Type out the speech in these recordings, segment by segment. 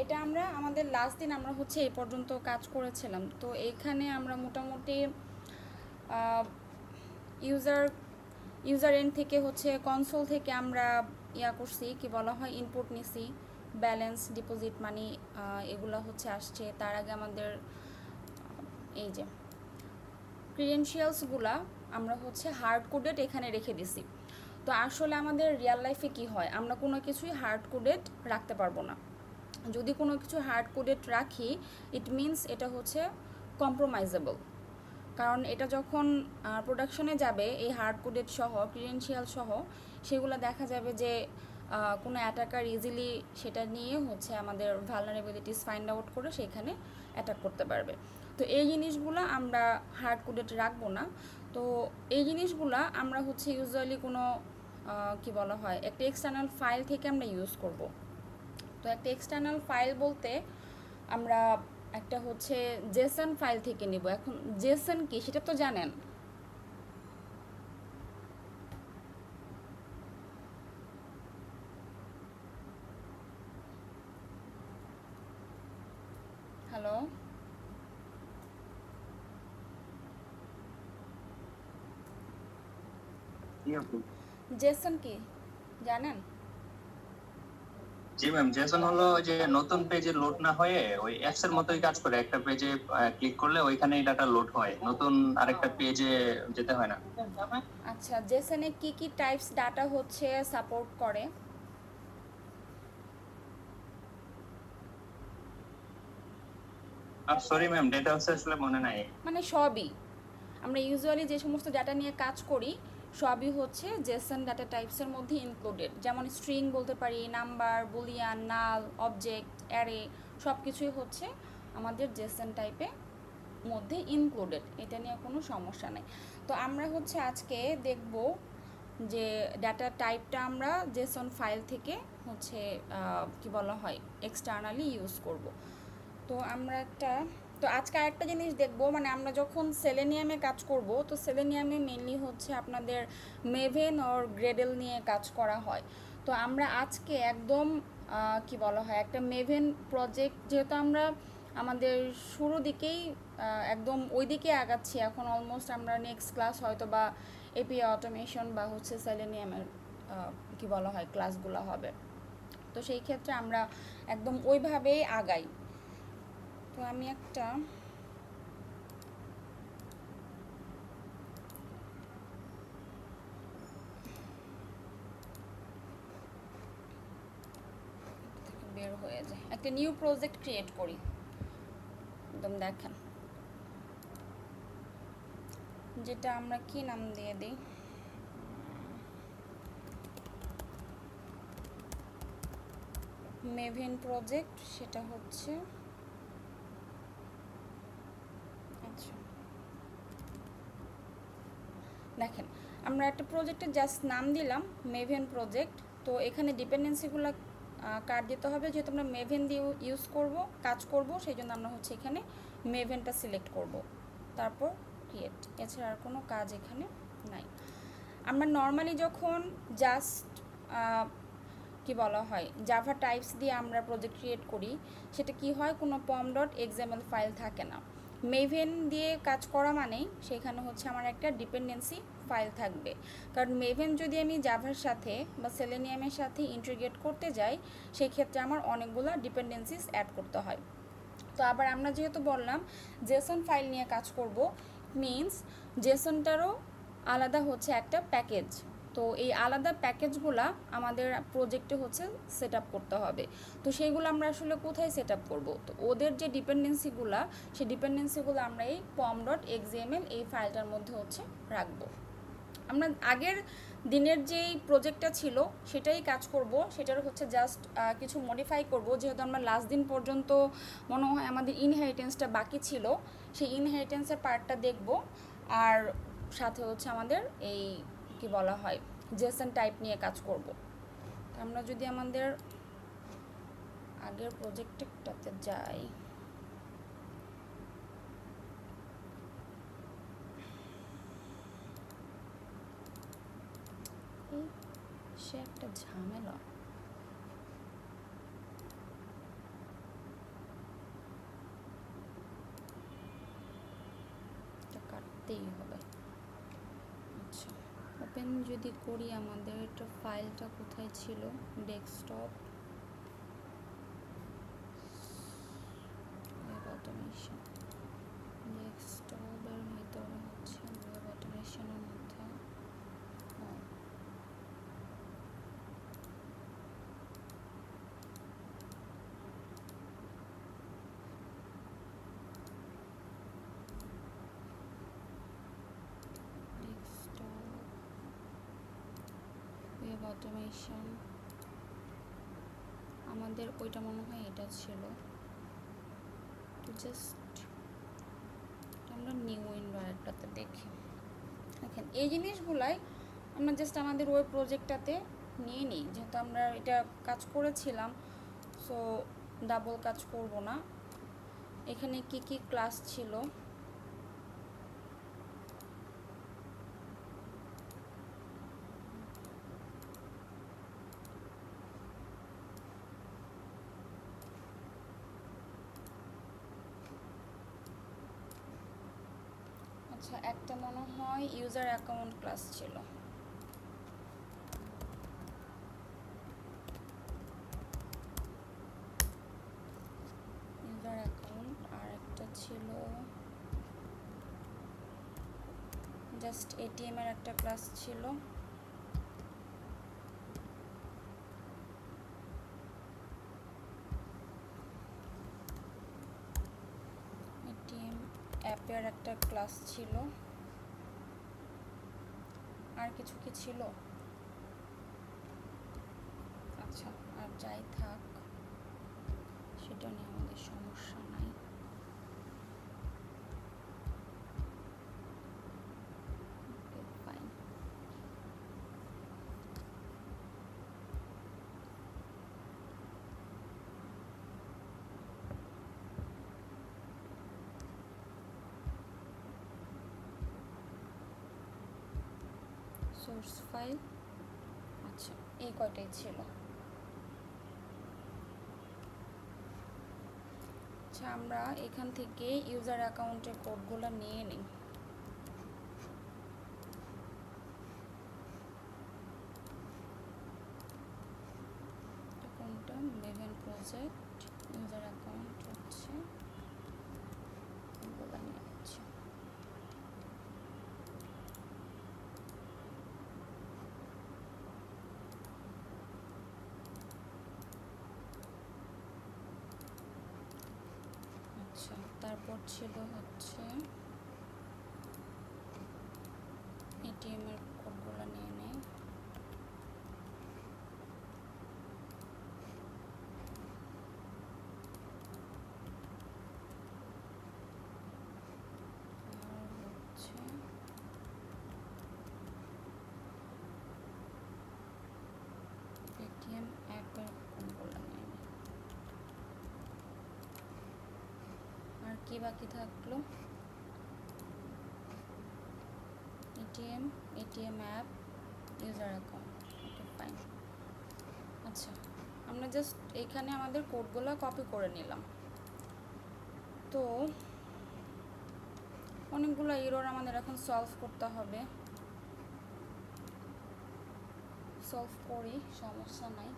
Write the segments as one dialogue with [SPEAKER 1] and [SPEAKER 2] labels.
[SPEAKER 1] এটা আমরা আমাদের লাস্ট দিন আমরা হচ্ছে এই পর্যন্ত কাজ করেছিলাম। তো এইখানে আমরা মোটামুটি ইউজার ইউজার এন্ড থেকে হচ্ছে কনসোল থেকে আমরা করছি, কি বলা হয়, ইনপুট নিছি, ব্যালেন্স, ডিপোজিট মানি, এগুলো হচ্ছে আসছে। তার আগে আমাদের এই যে ক্রিডেনশিয়ালসগুলা আমরা হচ্ছে হার্ড কোডেড এখানে রেখে দিছি। তো আসলে আমাদের রিয়েল লাইফে কি হয়, আমরা কোনো কিছুই হার্ড কোডেড রাখতে পারবো না। যদি কোনো কিছু হার্ড কোডেড রাখি, ইট মিনস এটা হচ্ছে কম্প্রোমাইজেবল। কারণ এটা যখন প্রোডাকশনে যাবে, এই হার্ড কোডেড সহ, ক্রিডেনশিয়াল সহ, সেগুলো দেখা যাবে যে কোনো অ্যাটাকার ইজিলি সেটা নিয়ে হচ্ছে আমাদের ভালনারেবিলিটিস ফাইন্ড আউট করে সেখানে অ্যাটাক করতে পারবে। তো এই জিনিসগুলো আমরা হার্ড কোডেড রাখবো না। তো এই জিনিসগুলো আমরা হচ্ছে ইউজুয়ালি কোনো কি বলা হয়, একটা এক্সটার্নাল ফাইল থেকে আমরা ইউজ করব। তো একটা এক্সটার্নাল ফাইল বলতে আমরা একটা হচ্ছে জেসন ফাইল থেকে নিব। এখন জেসন কি সেটা তো জানেন। হ্যালো, জেসন কি জানেন?
[SPEAKER 2] জি ম্যাম, জেসন হলো যে নতুন পেজে লোড না হয়ে ওই অ্যাপস এর মতোই কাজ করে। একটা পেজে ক্লিক করলে ওইখানেই ডাটা লোড হয়, নতুন আরেকটা পেজে যেতে হয় না।
[SPEAKER 1] আচ্ছা, জেসনে কি কি টাইপস ডাটা হচ্ছে সাপোর্ট করে?
[SPEAKER 2] সরি ম্যাম, ডেটা হচ্ছে আসলে মনে নাই।
[SPEAKER 1] মানে সবই, আমরা ইউজুয়ালি যে সমস্ত ডাটা নিয়ে কাজ করি সবই হচ্ছে জেসন ডাটা টাইপসের মধ্যে ইনক্লুডেড। যেমন স্ট্রিং বলতে পারি, নাম্বার, বুলিয়ান, নাল, অবজেক্ট, অ্যারে, সব কিছুই হচ্ছে আমাদের জেসন টাইপে মধ্যে ইনক্লুডেড। এটা নিয়ে কোনো সমস্যা নেই। তো আমরা হচ্ছে আজকে দেখব যে ডাটা টাইপটা আমরা জেসন ফাইল থেকে হচ্ছে কি বলা হয় এক্সটার্নালি ইউজ করব। তো আমরা তো আজকে আরেকটা জিনিস দেখবো, মানে আমরা যখন সেলেনিয়ামে কাজ করব, তো সেলেনিয়ামে মেনলি হচ্ছে আপনাদের মেভেন ওর গ্রেডেল নিয়ে কাজ করা হয়। তো আমরা আজকে একদম কি বলা হয় একটা মেভেন প্রজেক্ট, যেহেতু আমরা আমাদের শুরু দিকেই একদম ওই দিকে আগাচ্ছি, এখন অলমোস্ট আমরা নেক্সট ক্লাস হয়তো বা এপিআই অটোমেশন বা হচ্ছে সেলেনিয়ামের কি বলা হয় ক্লাসগুলো হবে। তো সেই ক্ষেত্রে আমরা একদম ওইভাবেই আগাই। তো আমি একটা বের হয়ে যায়, একটা নিউ প্রজেক্ট ক্রিয়েট করি। একদম দেখেন, যেটা আমরা কি নাম দিয়ে দিই, মেভেন প্রজেক্ট, সেটা হচ্ছে আচ্ছা দেখেন, আমরা একটা প্রজেক্টের জাস্ট নাম দিলাম মেভেন প্রজেক্ট। তো এখানে ডিপেন্ডেন্সিগুলো কার্ড দিতে হবে, যেহেতু আমরা মেভেন দিয়ে ইউজ করব, কাজ করব, সেই জন্য আমরা হচ্ছে এখানে মেভেনটা সিলেক্ট করব, তারপর ক্রিয়েট। এছাড়া আর কোনো কাজ এখানে নাই। আমরা নর্মালি যখন জাস্ট কি বলা হয় জাভা টাইপস দিয়ে আমরা প্রজেক্ট ক্রিয়েট করি, সেটা কি হয়, কোনো pom.xml ফাইল থাকে না। মেভেন দিয়ে কাজ করা মানেই সেখানে হচ্ছে আমার একটা ডিপেন্ডেন্সি ফাইল থাকবে। কারণ মেভেন যদি আমি জাভার সাথে বা সেলেনিয়ামের সাথে ইন্টিগ্রেট করতে যাই, সেই ক্ষেত্রে আমার অনেকগুলো ডিপেন্ডেন্সিস অ্যাড করতে হয়। তো আবার আমরা যেহেতু বললাম জেসন ফাইল নিয়ে কাজ করব, মিনস জেসনটারও আলাদা হচ্ছে একটা প্যাকেজ। তো এই আলাদা প্যাকেজগুলো আমাদের প্রজেক্টে হচ্ছে সেট আপ করতে হবে। তো সেইগুলো আমরা আসলে কোথায় সেট আপ করবো, তো ওদের যে ডিপেন্ডেন্সিগুলো, সেই ডিপেন্ডেন্সিগুলো আমরা এই pom.xml এই ফাইলটার মধ্যে হচ্ছে রাখবো। আমরা আগের দিনের যেই প্রজেক্টটা ছিল সেটাই কাজ করব, সেটার হচ্ছে জাস্ট কিছু মডিফাই করব, যেহেতু আমরা লাস্ট দিন পর্যন্ত মনে হয় আমাদের ইনহেরিটেন্সটা বাকি ছিল, সেই ইনহেরিটেন্সের পার্টটা দেখব। আর সাথে হচ্ছে আমাদের এই কি বলা হয় জেসন টাইপ নিয়ে কাজ করব। আমরা যদি আমাদের আগের প্রজেক্টটাতে যাই, সে একটা ঝামেলা। এটাতেই হবে। আচ্ছা, ওপেন যদি করি, আমাদের এটা ফাইলটা কোথায় ছিল, ডেস্কটপ, ওয়েব অটোমেশন, ডেস্কটপের ভিতরে হচ্ছে ওয়েব অটোমেশনের মধ্যে ওয়েব অটোমেশন, আমাদের ওইটা মনে হয় এটা ছিল। তো জাস্ট আমরা নিউ উইন্ডো একটাতে দেখি। দেখেন এই জিনিসগুলাই আমরা জাস্ট আমাদের ওই প্রজেক্টটাতে নিয়ে নিই, যেহেতু আমরা এটা কাজ করেছিলাম, সো ডাবল কাজ করব না। এখানে কি কি ক্লাস ছিল, আচ্ছা একটা মনে হয় ইউজার অ্যাকাউন্ট ক্লাস ছিল। ইউজার অ্যাকাউন্ট, আর একটা ছিল জাস্ট এটিএম এর একটা ক্লাস ছিল। এটিএম অ্যাপের একটা ক্লাস ছিল। আর কিছু কি ছিল? আচ্ছা, আর যাই থাক, সেটা নিয়ে আমাদের সমস্যা নাই। ফাইন। সোর্স ফাইল, আচ্ছা এই কয়টাই ছিল। আচ্ছা, আমরা এখান থেকে ইউজার অ্যাকাউন্টের কোডগুলো নিয়ে নিই। কোনটা? মেভেন প্রজেক্ট, ইউজার অ্যাকাউন্ট হচ্ছে এগুলো নিয়ে নিচ্ছি। আচ্ছা, তারপর ছিল হচ্ছে এটিএম এর কোডগুলো নিয়ে নেই। আর হচ্ছে এটিএম অ্যাপের কোডগুলো নিয়ে নেই। আর কি বাকি থাকলো? ATM app, user account. Okay fine. আচ্ছা, আমরা জাস্ট এখানে আমাদের কোডগুলো কপি করে নিলাম। তো অনেকগুলো এরর আমাদের এখন সলভ করতে হবে। সলভ করি, সমস্যা নাই।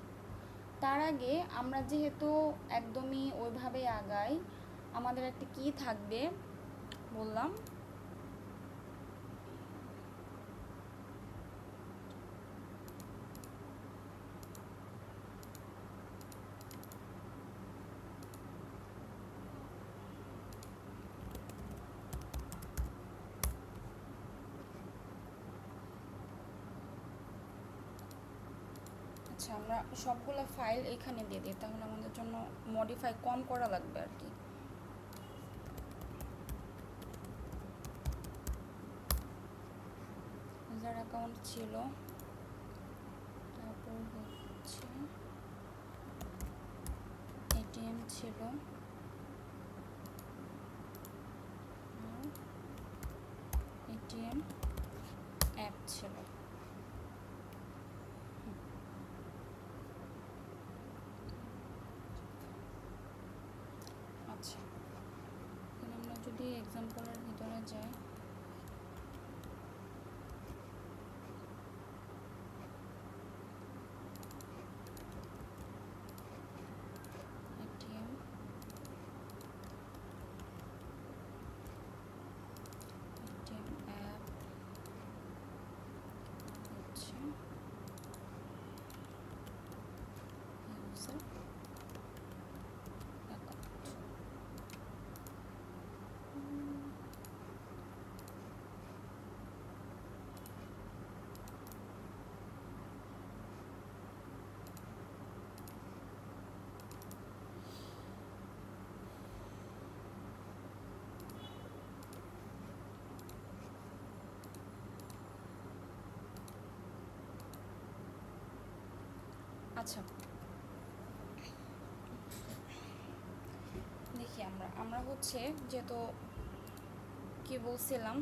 [SPEAKER 1] তার আগে আমরা যেহেতু একদমই ওইভাবে আগাই, আমাদের একটা কি থাকবে বললাম, আচ্ছা আমরা সবগুলো ফাইল এখানে দিয়ে দিই, তাহলে আমাদের জন্য মডিফাই কম করা লাগবে আর কি। ইউজার অ্যাকাউন্ট ছিল, তারপর হচ্ছে এটিএম ছিল, আর এটিএম অ্যাপ ছিল। আচ্ছা, এখানে আমরা যদি এক্সাম্পলের ভিতরে যাই, আচ্ছা দেখি আমরা হচ্ছে যেহেতু কি বলছিলাম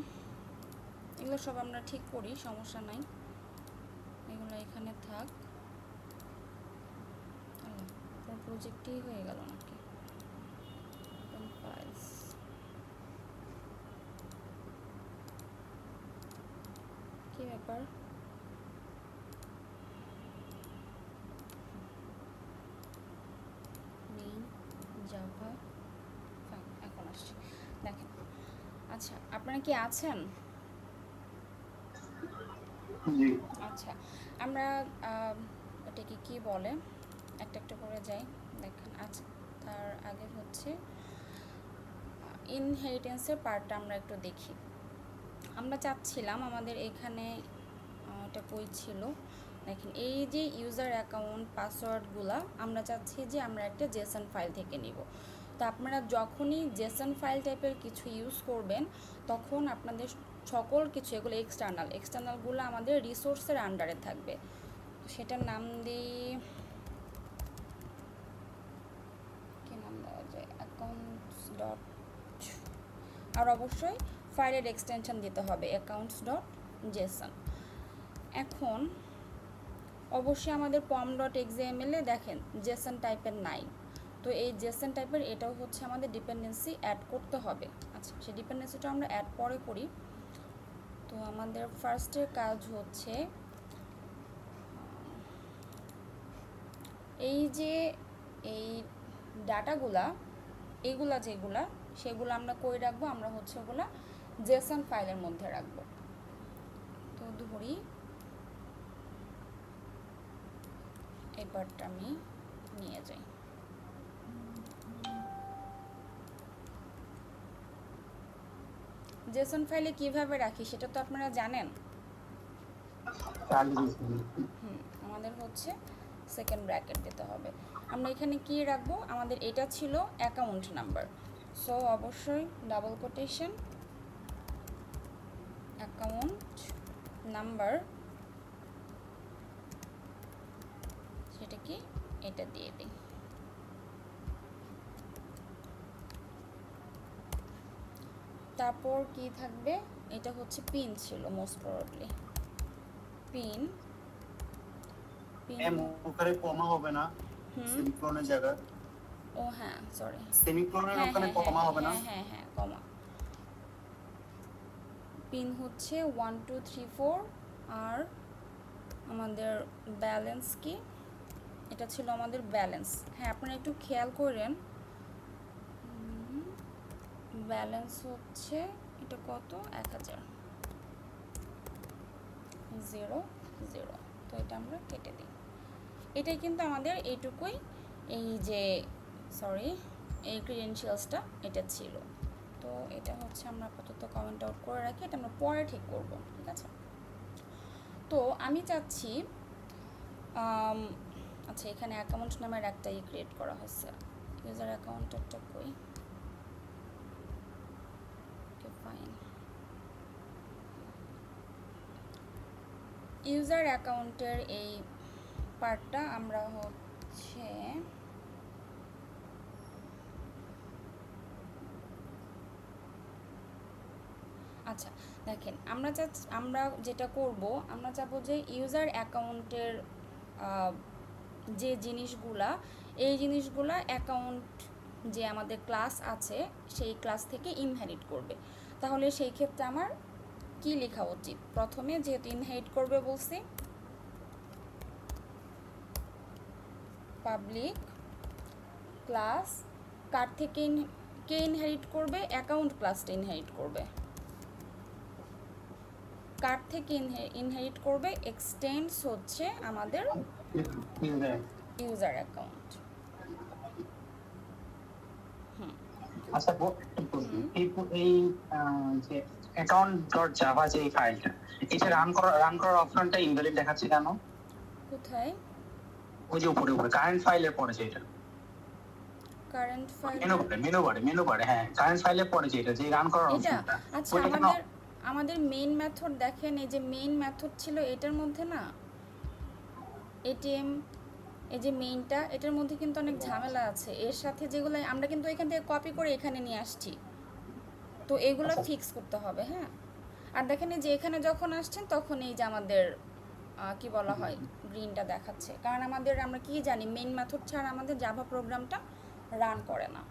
[SPEAKER 1] এগুলো সব আমরা ঠিক করি, সমস্যা নাই, এগুলো এখানে থাক। পুরো প্রজেক্টই হয়ে গেল নাকি? ফাইলস কি ব্যাপার? মেইন জাভা এখন আসছে, দেখেন। আচ্ছা আপনারা কি আছেন? আচ্ছা আমরা এটাকে কি বলে একটা একটা করে যাই, দেখেন। আচ্ছা তার আগে হচ্ছে ইনহেরিটেন্সের পার্টটা আমরা একটু দেখি। আমরা চাচ্ছিলাম আমাদের এখানে এটা কই ছিল, দেখেন এই যে ইউজার অ্যাকাউন্ট পাসওয়ার্ডগুলো আমরা চাচ্ছি যে আমরা একটা জেসন ফাইল থেকে নিব। তো আপনারা যখনই জেসন ফাইল টাইপের কিছু ইউজ করবেন তখন আপনাদের সকল কিছু এগুলো এক্সটার্নালগুলো আমাদের রিসোর্সের আন্ডারে থাকবে। সেটার নাম দিই, কি নাম দেওয়া যায়, অ্যাকাউন্টস ডট, আর অবশ্যই ফাইলের এক্সটেনশন দিতে হবে অ্যাকাউন্টস ডট জেসন। এখন অবশ্যই আমাদের পম ডট এক্সএমএল এ দেখেন জেসন টাইপের নাই, তো এই জেসন টাইপের এটাও হচ্ছে আমাদের ডিপেন্ডেন্সি অ্যাড করতে হবে। আচ্ছা সেই ডিপেন্ডেন্সিটা আমরা অ্যাড পরে করি। তো আমাদের ফার্স্টের কাজ হচ্ছে এই যে এই ডাটাগুলা এইগুলা যেগুলা সেগুলো আমরা কই রাখবো, আমরা হচ্ছে ওগুলা জেসন ফাইলের মধ্যে রাখবো। তো ধরি এই পার্টটা আমি নিয়ে যাই। জেসন ফাইলে কিভাবে রাখি সেটা তো আপনারা জানেন। আমাদের হচ্ছে সেকেন্ড ব্র্যাকেট দিতে হবে। আমরা এখানে কি রাখবো, আমাদের এটা ছিল অ্যাকাউন্ট নাম্বার, সো অবশ্যই ডাবল কোটেশন অ্যাকাউন্ট নাম্বার, সেটা কি এটা দিয়ে দিই। তারপর কি থাকবে, এটা হচ্ছে পিন ছিল মোস্ট প্রবাবলি, পিন
[SPEAKER 3] ওখানে কমা হবে না, সেমিকোলনের জায়গা।
[SPEAKER 1] ও হ্যাঁ সরি,
[SPEAKER 3] সেমিকোলনের ওখানে কমা হবে না।
[SPEAKER 1] হ্যাঁ হ্যাঁ কমা। পিন হচ্ছে 1 2 3 4, আর আমাদের ব্যালেন্স কি, এটা ছিল আমাদের ব্যালেন্স। হ্যাঁ আপনারা একটু খেয়াল করেন, ব্যালেন্স হচ্ছে এটা কত, 1000 0 0। তো এটা আমরা কেটে দিই। এটাই কিন্তু আমাদের এইটুকুই, এই যে সরি এই ক্রিডেনশিয়ালসটা এটা ছিল। তো এটা হচ্ছে আমরা আপাতত কমেন্ট আউট করে রাখি, এটা আমরা পরে ঠিক করব, ঠিক আছে। তো আমি চাচ্ছি আচ্ছা এখানে অ্যাকাউন্ট নামের একটা ক্রিয়েট করা হয়েছে, ইউজার অ্যাকাউন্টটা কই, ফাইন। ইউজার অ্যাকাউন্টের এই পার্টটা আমরা হচ্ছে আচ্ছা দেখেন আমরা যেটা করব, আমরা চাবো যে ইউজার অ্যাকাউন্টের যে জিনিসগুলা এই জিনিসগুলা অ্যাকাউন্ট যে আমাদের ক্লাস আছে সেই ক্লাস থেকে ইনহেরিট করবে। তাহলে সেই ক্ষেত্রে আমার কি লেখা উচিত, প্রথমে যেহেতু ইনহেরিট করবে বলছি পাবলিক ক্লাস, কার থেকে কে ইনহেরিট করবে, অ্যাকাউন্ট ক্লাসটা ইনহেরিট করবে, কার থেকে ইনহেরিট করবে, এক্সটেন্ডস হচ্ছে আমাদের ইউজার অ্যাকাউন্ট।
[SPEAKER 3] আচ্ছা এই যে অ্যাকাউন্ট ডট জাভা যে ফাইলটা, এটা রান করার অপশনটা ইনভ্যালিড দেখাচ্ছে কেন?
[SPEAKER 1] কোথায়?
[SPEAKER 3] ওই যে উপরে কারেন্ট ফাইলের পরে যেটা,
[SPEAKER 1] কারেন্ট ফাইল
[SPEAKER 3] মেনু বারে হ্যাঁ কারেন্ট ফাইলের পরে যেটা যে রান করার অপশনটা।
[SPEAKER 1] আচ্ছা আমাদের মেইন মেথড দেখেন, এই যে মেইন মেথড ছিল এটার মধ্যে না, এটিএম এই যে মেইনটা, এটার মধ্যে কিন্তু অনেক ঝামেলা আছে। এর সাথে যেগুলো আমরা কিন্তু এখান থেকে কপি করে এখানে নিয়ে আসছি, তো এগুলো ফিক্স করতে হবে। হ্যাঁ, আর দেখেন এই যে এখানে যখন আসছেন তখন এই যে আমাদের কি বলা হয় গ্রিনটা দেখাচ্ছে, কারণ আমরা কি জানি মেইন মেথড ছাড়া আমাদের জাভা প্রোগ্রামটা রান করে না।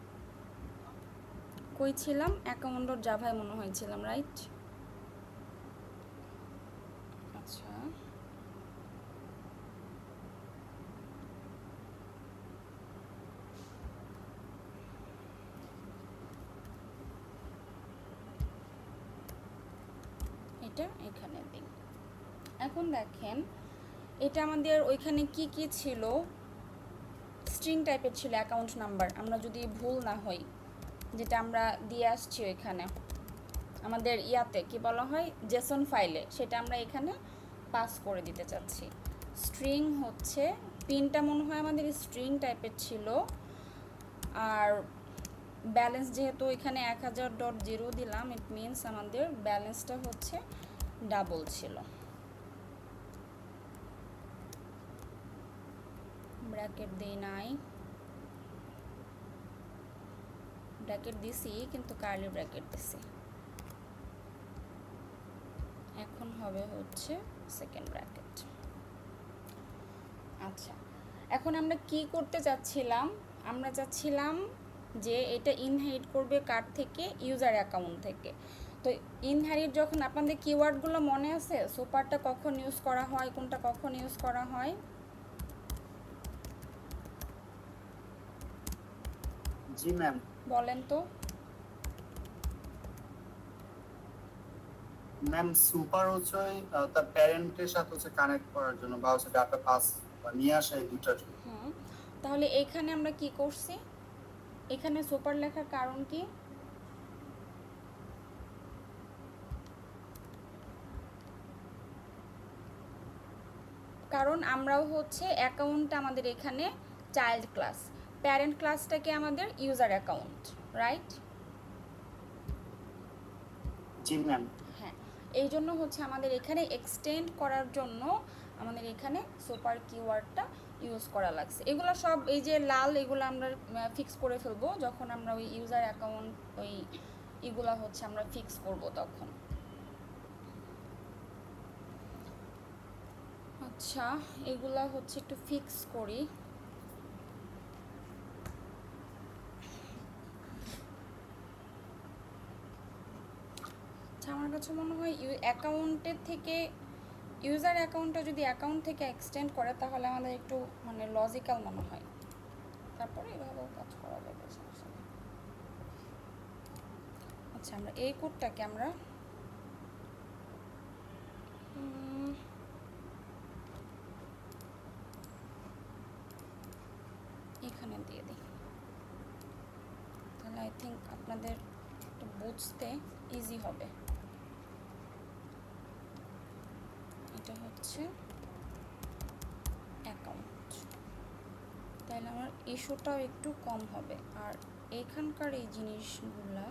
[SPEAKER 1] কই ছিলাম? অ্যাকাউন্ট ডট জাভায় মনে হয়েছিলাম, রাইট? আচ্ছা, এটা এখানে দিই। এখন দেখেন এটা আমাদের ওইখানে কি কি ছিল, স্ট্রিং টাইপের ছিল অ্যাকাউন্ট নাম্বার, আমরা যদি ভুল না হই, যেটা আমরা দিয়ে আসছি ওইখানে আমাদের ইয়াতে কি বলা হয় জেসন ফাইলে, সেটা আমরা এখানে পাস করে দিতে চাচ্ছি। স্ট্রিং হচ্ছে পিনটা মনে হয় আমাদের স্ট্রিং টাইপের ছিল, আর ব্যালেন্স যেহেতু এখানে 1000.0 দিলাম, ইট মিনস আমাদের ব্যালেন্সটা হচ্ছে ডাবল ছিল। ব্র্যাকেট দিই নাই, ব্র্যাকেট দিছি কিন্তু কার্লি ব্র্যাকেট দিছি। এখন হবে হচ্ছে সেকেন্ড ব্র্যাকেট। আচ্ছা, এখন আমরা কি করতে চাচ্ছিলাম? আমরা চাচ্ছিলাম যে এটা ইনহেরিট করবে কার থেকে? ইউজার অ্যাকাউন্ট থেকে। তো ইনহেরিট যখন আপনাদের কিওয়ার্ডগুলো মনে আছে, সুপারটা কখন ইউজ করা হয়, কোনটা কখন ইউজ করা হয়?
[SPEAKER 3] জি ম্যাম।
[SPEAKER 1] বলেন তো।
[SPEAKER 3] ম্যাম সুপার হচ্ছে তার প্যারেন্টের সাথে হচ্ছে কানেক্ট করার জন্য বা হচ্ছে ডাটা পাস বা নিয়ে আসা, এই দুটার জন্য।
[SPEAKER 1] তাহলে এখানে আমরা কি করছি? এখানে সুপার লেখার কারণ কি? কারণ আমরাও হচ্ছে অ্যাকাউন্টটা আমাদের এখানে চাইল্ড ক্লাস, প্যারেন্ট ক্লাসটাকে আমাদের ইউজার অ্যাকাউন্ট, রাইট?
[SPEAKER 3] জি ম্যাম।
[SPEAKER 1] হ্যাঁ, এই জন্য হচ্ছে আমাদের এখানে এক্সটেন্ড করার জন্য আমাদের এখানে সুপার কিওয়ার্ডটা ইউজ করা লাগছে। এগুলো সব এই যে লাল, এগুলো আমরা ফিক্স করে ফেলবো যখন আমরা ওই ইউজার অ্যাকাউন্ট ওই এগুলা হচ্ছে আমরা ফিক্স করব তখন। আচ্ছা, এগুলা হচ্ছে একটু ফিক্স করি। আমার কাছে মনে হয় অ্যাকাউন্টের থেকে ইউজার অ্যাকাউন্টটা যদি অ্যাকাউন্ট থেকে এক্সটেন্ড করে তাহলে আমাদের একটু মানে লজিক্যাল মনে হয়, তারপরে এভাবেও কাজ করা যাবে, সমস্যা নেই। আচ্ছা, আমরা এই কোডটাকে আমরা এখানে দিয়ে দিই, তাহলে আই থিঙ্ক আপনাদের একটু বুঝতে ইজি হবে। এটা হচ্ছে অ্যাকাউন্ট, তাহলে আমার ইস্যুটাও একটু কম হবে। আর এখানকার এই জিনিসগুলা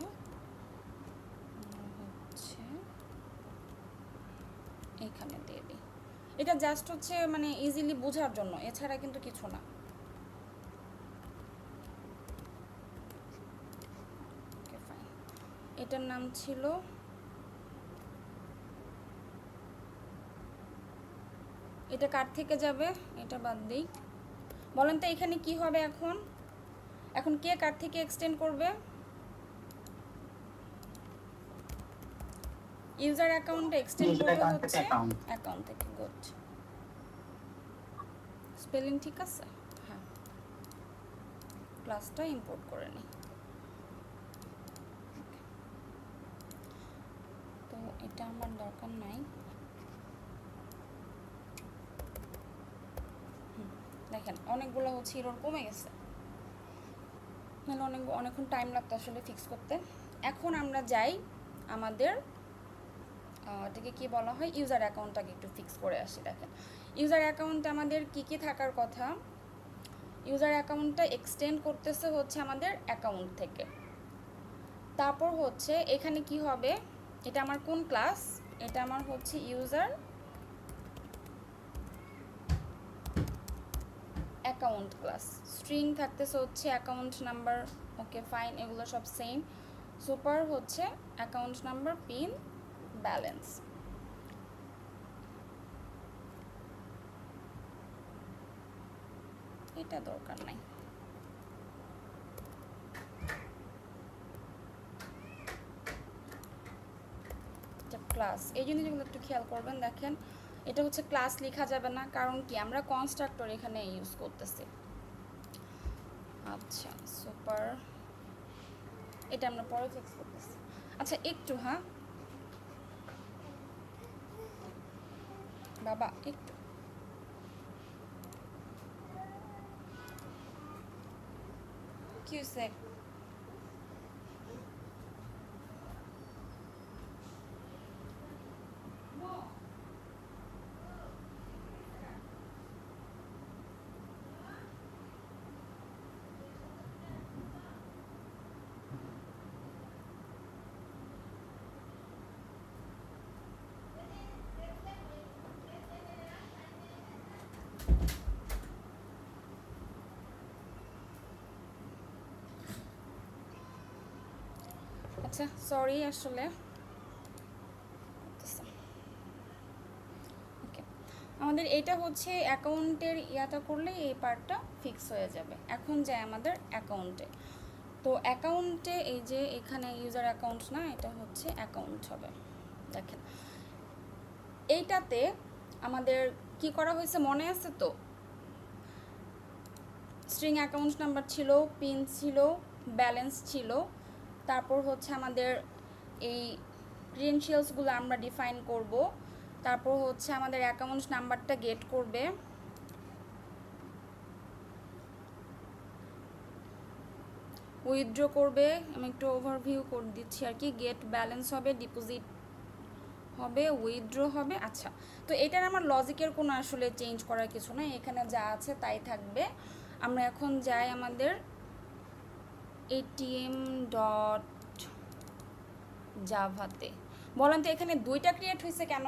[SPEAKER 1] হচ্ছে এখানে দিয়ে দিই। এটা জাস্ট হচ্ছে মানে ইজিলি বোঝার জন্য, এছাড়া কিন্তু কিছু না। ওকে, ফাইন। এটার নাম ছিল এটা কার থেকে যাবে, এটা বাদ দিই। বলেন তো এখানে কি হবে এখন? এখন কে কার থেকে এক্সটেন্ড করবে? ইউজার অ্যাকাউন্টে এক্সটেন্ড করবে হচ্ছে অ্যাকাউন্ট থেকে। গুড, স্পেলিং ঠিক আছে? হ্যাঁ, ক্লাসটা ইম্পোর্ট করে নিই। তো এটা আমার দরকার নাই। দেখেন অনেকগুলো হচ্ছে এরর কমে গেছে, নাহলে অনেকক্ষণ টাইম লাগতো আসলে ফিক্স করতে। এখন আমরা যাই আমাদের এটাকে কি বলা হয় ইউজার অ্যাকাউন্টটাকে একটু ফিক্স করে আসি। দেখেন ইউজার অ্যাকাউন্টে আমাদের কি কি থাকার কথা? ইউজার অ্যাকাউন্টটা এক্সটেন্ড করতেছে হচ্ছে আমাদের অ্যাকাউন্ট থেকে। তারপর হচ্ছে এখানে কি হবে, এটা আমার কোন ক্লাস? এটা আমার হচ্ছে ইউজার অ্যাকাউন্ট ক্লাস, স্ট্রিং থাকতেছে হচ্ছে অ্যাকাউন্ট নাম্বার, ওকে ফাইন, এগুলো সব সেম। সুপার হচ্ছে অ্যাকাউন্ট নাম্বার, পিন, ব্যালেন্স। এটা দরকার নাই। ক্লাস, এই জিনিসগুলো একটু খেয়াল করবেন। দেখেন এটা হচ্ছে ক্লাস লেখা যাবে না, কারণ কি আমরা কনস্ট্রাক্টর এখানে ইউজ করতেছি। আচ্ছা সুপার, এটা আমরা পরে ফিক্স করতেছি। আচ্ছা একটু, হ্যাঁ বাবা একটু, কি হয়েছে? আচ্ছা সরি আসলে ওকে, আমাদের এটা হচ্ছে অ্যাকাউন্টের ইয়াটা করলে এই পার্টটা ফিক্স হয়ে যাবে। এখন যাই আমাদের অ্যাকাউন্টে। তো অ্যাকাউন্টে এই যে এখানে ইউজার অ্যাকাউন্ট না, এটা হচ্ছে অ্যাকাউন্ট হবে। দেখেন এইটাতে আমাদের কি করা হয়েছে মনে আছে তো? স্ট্রিং অ্যাকাউন্ট নাম্বার ছিল, পিন ছিল, ব্যালেন্স ছিল, তারপর হচ্ছে আমাদের এই ক্রিডেনশিয়ালসগুলো আমরা ডিফাইন করব, তারপর হচ্ছে আমাদের অ্যাকাউন্ট নাম্বারটা গেট করবে, উইথড্র করবে, আমি একটু ওভারভিউ করে দিচ্ছি আর কি, গেট ব্যালেন্স হবে, ডিপোজিট হবে, উইথড্র হবে। আচ্ছা তো এটার আমার লজিকের কোনো আসলে চেঞ্জ করার কিছু না, এখানে যা আছে তাই থাকবে। আমরা এখন যাই আমাদের এটিএম ডট জাভাতে। বলেন তো এখানে দুইটা ক্রিয়েট হয়েছে কেন,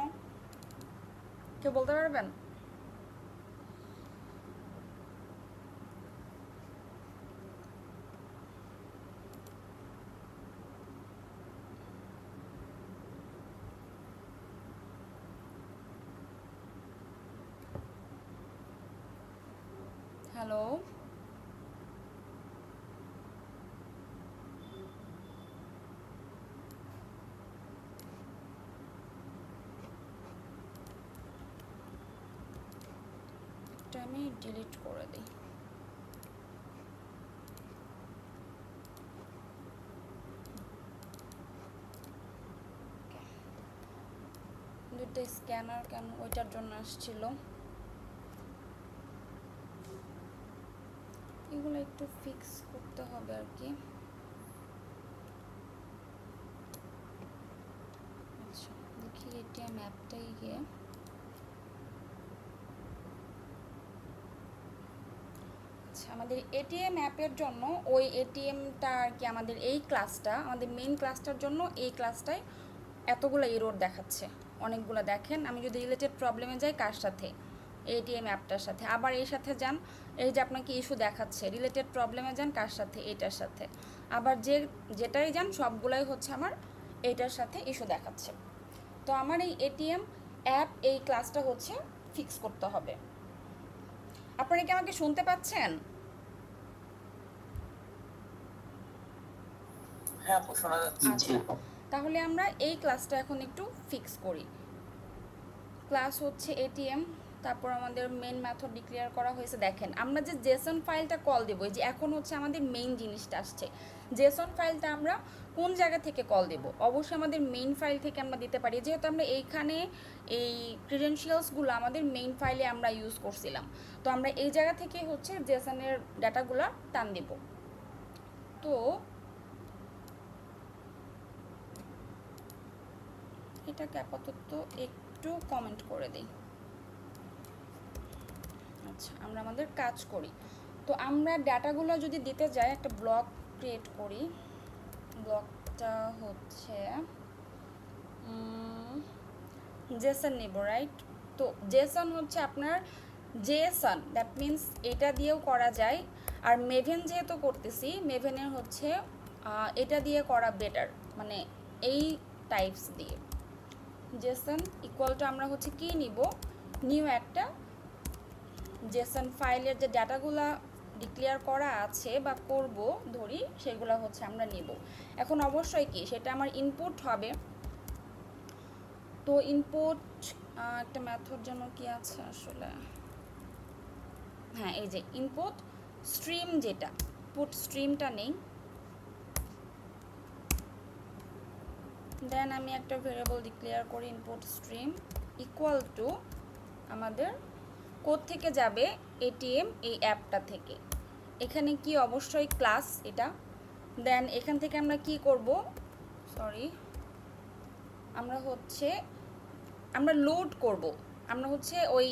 [SPEAKER 1] কেউ বলতে পারবেন? হ্যালো, আমি ডিলিট করে দিই। দুটো স্ক্যানার কেন ওইটার জন্য আসছিল, এগুলো একটু ফিক্স করতে হবে আর কি। আচ্ছা দেখি এটিএম অ্যাপটাই গিয়ে, আমাদের এটিএম অ্যাপের জন্য ওই এটিএমটা আর কি, আমাদের এই ক্লাসটা, আমাদের মেইন ক্লাসটার জন্য এই ক্লাসটায় এতগুলো এরর দেখাচ্ছে, অনেকগুলো। দেখেন আমি যদি রিলেটেড প্রবলেমে যাই কার সাথে, এটিএম অ্যাপটার সাথে, আবার এই সাথে যান, এই যে আপনাকে ইস্যু দেখাচ্ছে, রিলেটেড প্রবলেমে যান কার সাথে, এইটার সাথে, আবার যেটাই যান সবগুলাই হচ্ছে আমার এইটার সাথে ইস্যু দেখাচ্ছে। তো আমার এই এটিএম অ্যাপ এই ক্লাসটা হচ্ছে ফিক্স করতে হবে। আপনারা কি আমাকে শুনতে পাচ্ছেন?
[SPEAKER 4] হ্যাঁ শোনা যাচ্ছে।
[SPEAKER 1] আচ্ছা তাহলে আমরা এই ক্লাসটা এখন একটু ফিক্স করি। ক্লাস হচ্ছে এটিএম, তারপর আমাদের মেইন মেথড ডিক্লেয়ার করা হয়েছে। দেখেন আমরা যে জেসন ফাইলটা কল দেবো, যে এখন হচ্ছে আমাদের মেইন জিনিসটা আসছে, জেসন ফাইলটা আমরা কোন জায়গা থেকে কল দেব? অবশ্যই আমাদের মেইন ফাইল থেকে আমরা দিতে পারি, যেহেতু আমরা এইখানে এই ক্রিডেনশিয়ালসগুলো আমাদের মেইন ফাইলে আমরা ইউজ করছিলাম, তো আমরা এই জায়গা থেকে হচ্ছে জেসনের ডাটাগুলো টান দেব। তো এটাকে আপাতত একটু কমেন্ট করে দিই। আচ্ছা আমরা আমাদের কাজ করি। তো আমরা ডাটাগুলো যদি দিতে যাই, একটা ব্লক ক্রিয়েট করি, ব্লকটা হচ্ছে জেসন নেব, রাইট? তো জেসন হচ্ছে আপনার জেসন, দ্যাট মিন্স এটা দিয়েও করা যায়। আর মেভেন যেহেতু করতেছি, মেভেনের হচ্ছে এটা দিয়ে করা বেটার, মানে এই টাইপস দিয়ে। জেসন ইকুয়াল টু আমরা হচ্ছে কি নিব, নিউ একটা জেসন ফাইলের যে ডাটাগুলা ডিক্লেয়ার করা আছে বা করব ধরি, সেগুলো হচ্ছে আমরা নিব। এখন অবশ্যই কি সেটা আমার ইনপুট হবে। তো ইনপুট একটা মেথড যেন কি আছে আসলে, হ্যাঁ এই যে ইনপুট স্ট্রিম, যেটা পুট স্ট্রিমটা নেই। দেন আমি একটা ভেরিয়েবল ডিক্লেয়ার করি ইনপুট স্ট্রিম ইকুয়াল টু আমাদের কোড থেকে যাবে এটিএম, এই অ্যাপটা থেকে। এখানে কি অবশ্যই ক্লাস এটা। দেন এখান থেকে আমরা কি করব, সরি আমরা লোড করব, আমরা হচ্ছে ওই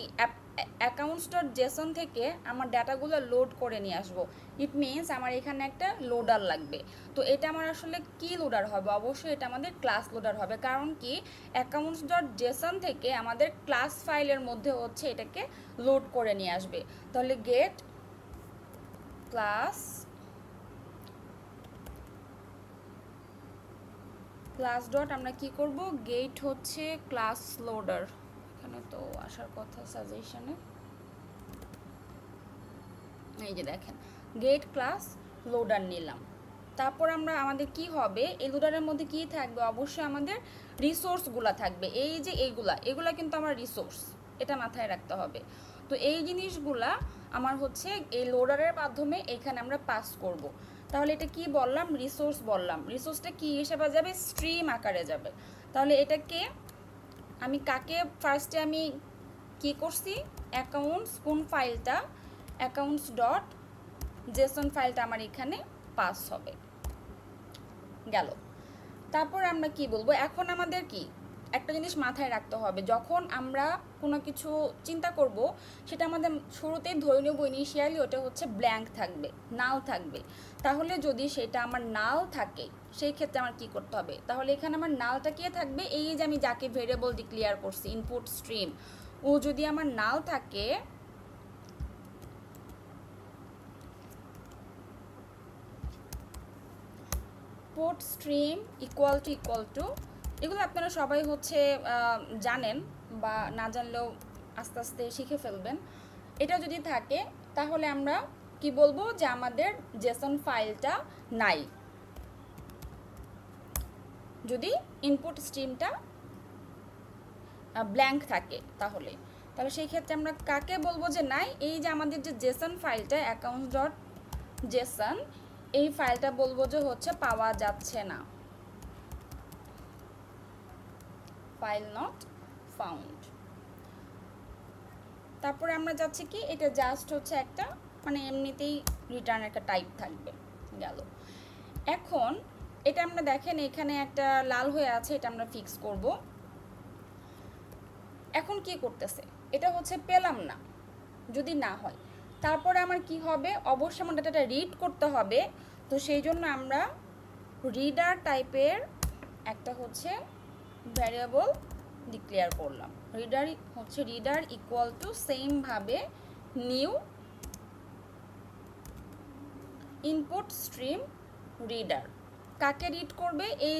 [SPEAKER 1] অ্যাকাউন্টস.জেসন থেকে আমার ডাটাগুলো লোড করে নিয়ে আসবো। ইট মিনস আমার এখানে একটা লোডার লাগবে। তো এটা আমার আসলে কি লোডার হবে, অবশ্যই এটা আমাদের ক্লাস লোডার হবে। কারণ কি অ্যাকাউন্টস.জেসন থেকে আমাদের ক্লাস ফাইলের মধ্যে হচ্ছে এটাকে লোড করে নিয়ে আসবে। তাহলে গেট ক্লাস ডট আমরা কি করব, গেট হচ্ছে ক্লাস লোডার, এখানে তো আসার কথা সাজেশনে, এই যে দেখেন গেট ক্লাস লোডার নিলাম। তারপর আমরা আমাদের কি হবে, এই লোডারের মধ্যে কি থাকবে, অবশ্যই আমাদের রিসোর্সগুলা থাকবে। এই যে এগুলা কিন্তু আমার রিসোর্স, এটা মাথায় রাখতে হবে। তো এই জিনিসগুলা আমার হচ্ছে এই লোডারের মাধ্যমে এখানে আমরা পাস করব। তাহলে এটা কি বললাম, রিসোর্স বললাম। রিসোর্সটা কি হিসেবে যাবে, স্ট্রিম আকারে যাবে। তাহলে এটাকে আমি কাকে ফার্স্টে আমি কি করছি, অ্যাকাউন্টস কোন ফাইলটা, অ্যাকাউন্টস.জেসন ফাইলটা আমার এখানে পাস হবে গেল। তারপর আমরা কি বলবো, এখন আমাদের কি একটা জিনিস মাথায় রাখতে হবে, যখন আমরা কোনো কিছু চিন্তা করব সেটা আমাদের শুরুতেই ধরে নেব ইনিশিয়ালি ওটা হচ্ছে ব্ল্যাঙ্ক থাকবে, নাল থাকবে। তাহলে যদি সেটা আমার নাল থাকে সেই ক্ষেত্রে আমার কি করতে হবে, তাহলে এখানে আমার নালটা কে থাকবে, এই যে আমি যাকে ভেরিয়েবল ডিক্লেয়ার করছি ইনপুট স্ট্রিম, ও যদি আমার নাল থাকে পোর্ট স্ট্রিম ইকুয়াল টু এগুলো আপনারা সবাই হচ্ছে জানেন বা না জানলেও আস্তে আস্তে শিখে ফেলবেন। এটা যদি থাকে তাহলে আমরা কি বলবো যে আমাদের জেসন ফাইলটা নাই, যদি ইনপুট স্ট্রিমটা ব্ল্যাঙ্ক থাকে তাহলে সেই ক্ষেত্রে আমরা কাকে বলবো যে নাই, এই যে আমাদের যে জেসন ফাইলটা অ্যাকাউন্টস.জেসন, এই ফাইলটা বলবো যে হচ্ছে পাওয়া যাচ্ছে না, ফাইল নট ফাউন্ড। তারপরে আমরা যাচ্ছি কি, এটা জাস্ট হচ্ছে একটা মানে এমনিতেই রিটার্ন একটা টাইপ থাকবে গেল। এখন এটা আমরা দেখেন এখানে একটা লাল হয়ে আছে, এটা আমরা ফিক্স করব। এখন কি করতেছে, এটা হচ্ছে পেলাম না, যদি না হয় তারপরে আমার কি হবে, অবশ্যই আমার ডাটাটা রিড করতে হবে। তো সেই জন্য আমরা রিডার টাইপের একটা হচ্ছে ভ্যারিয়েবল ডিক্লেয়ার করলাম। রিডার ইকুয়াল টু সেম ভাবে নিউ ইনপুট স্ট্রিম রিডার। কাকে রিড করবে, এই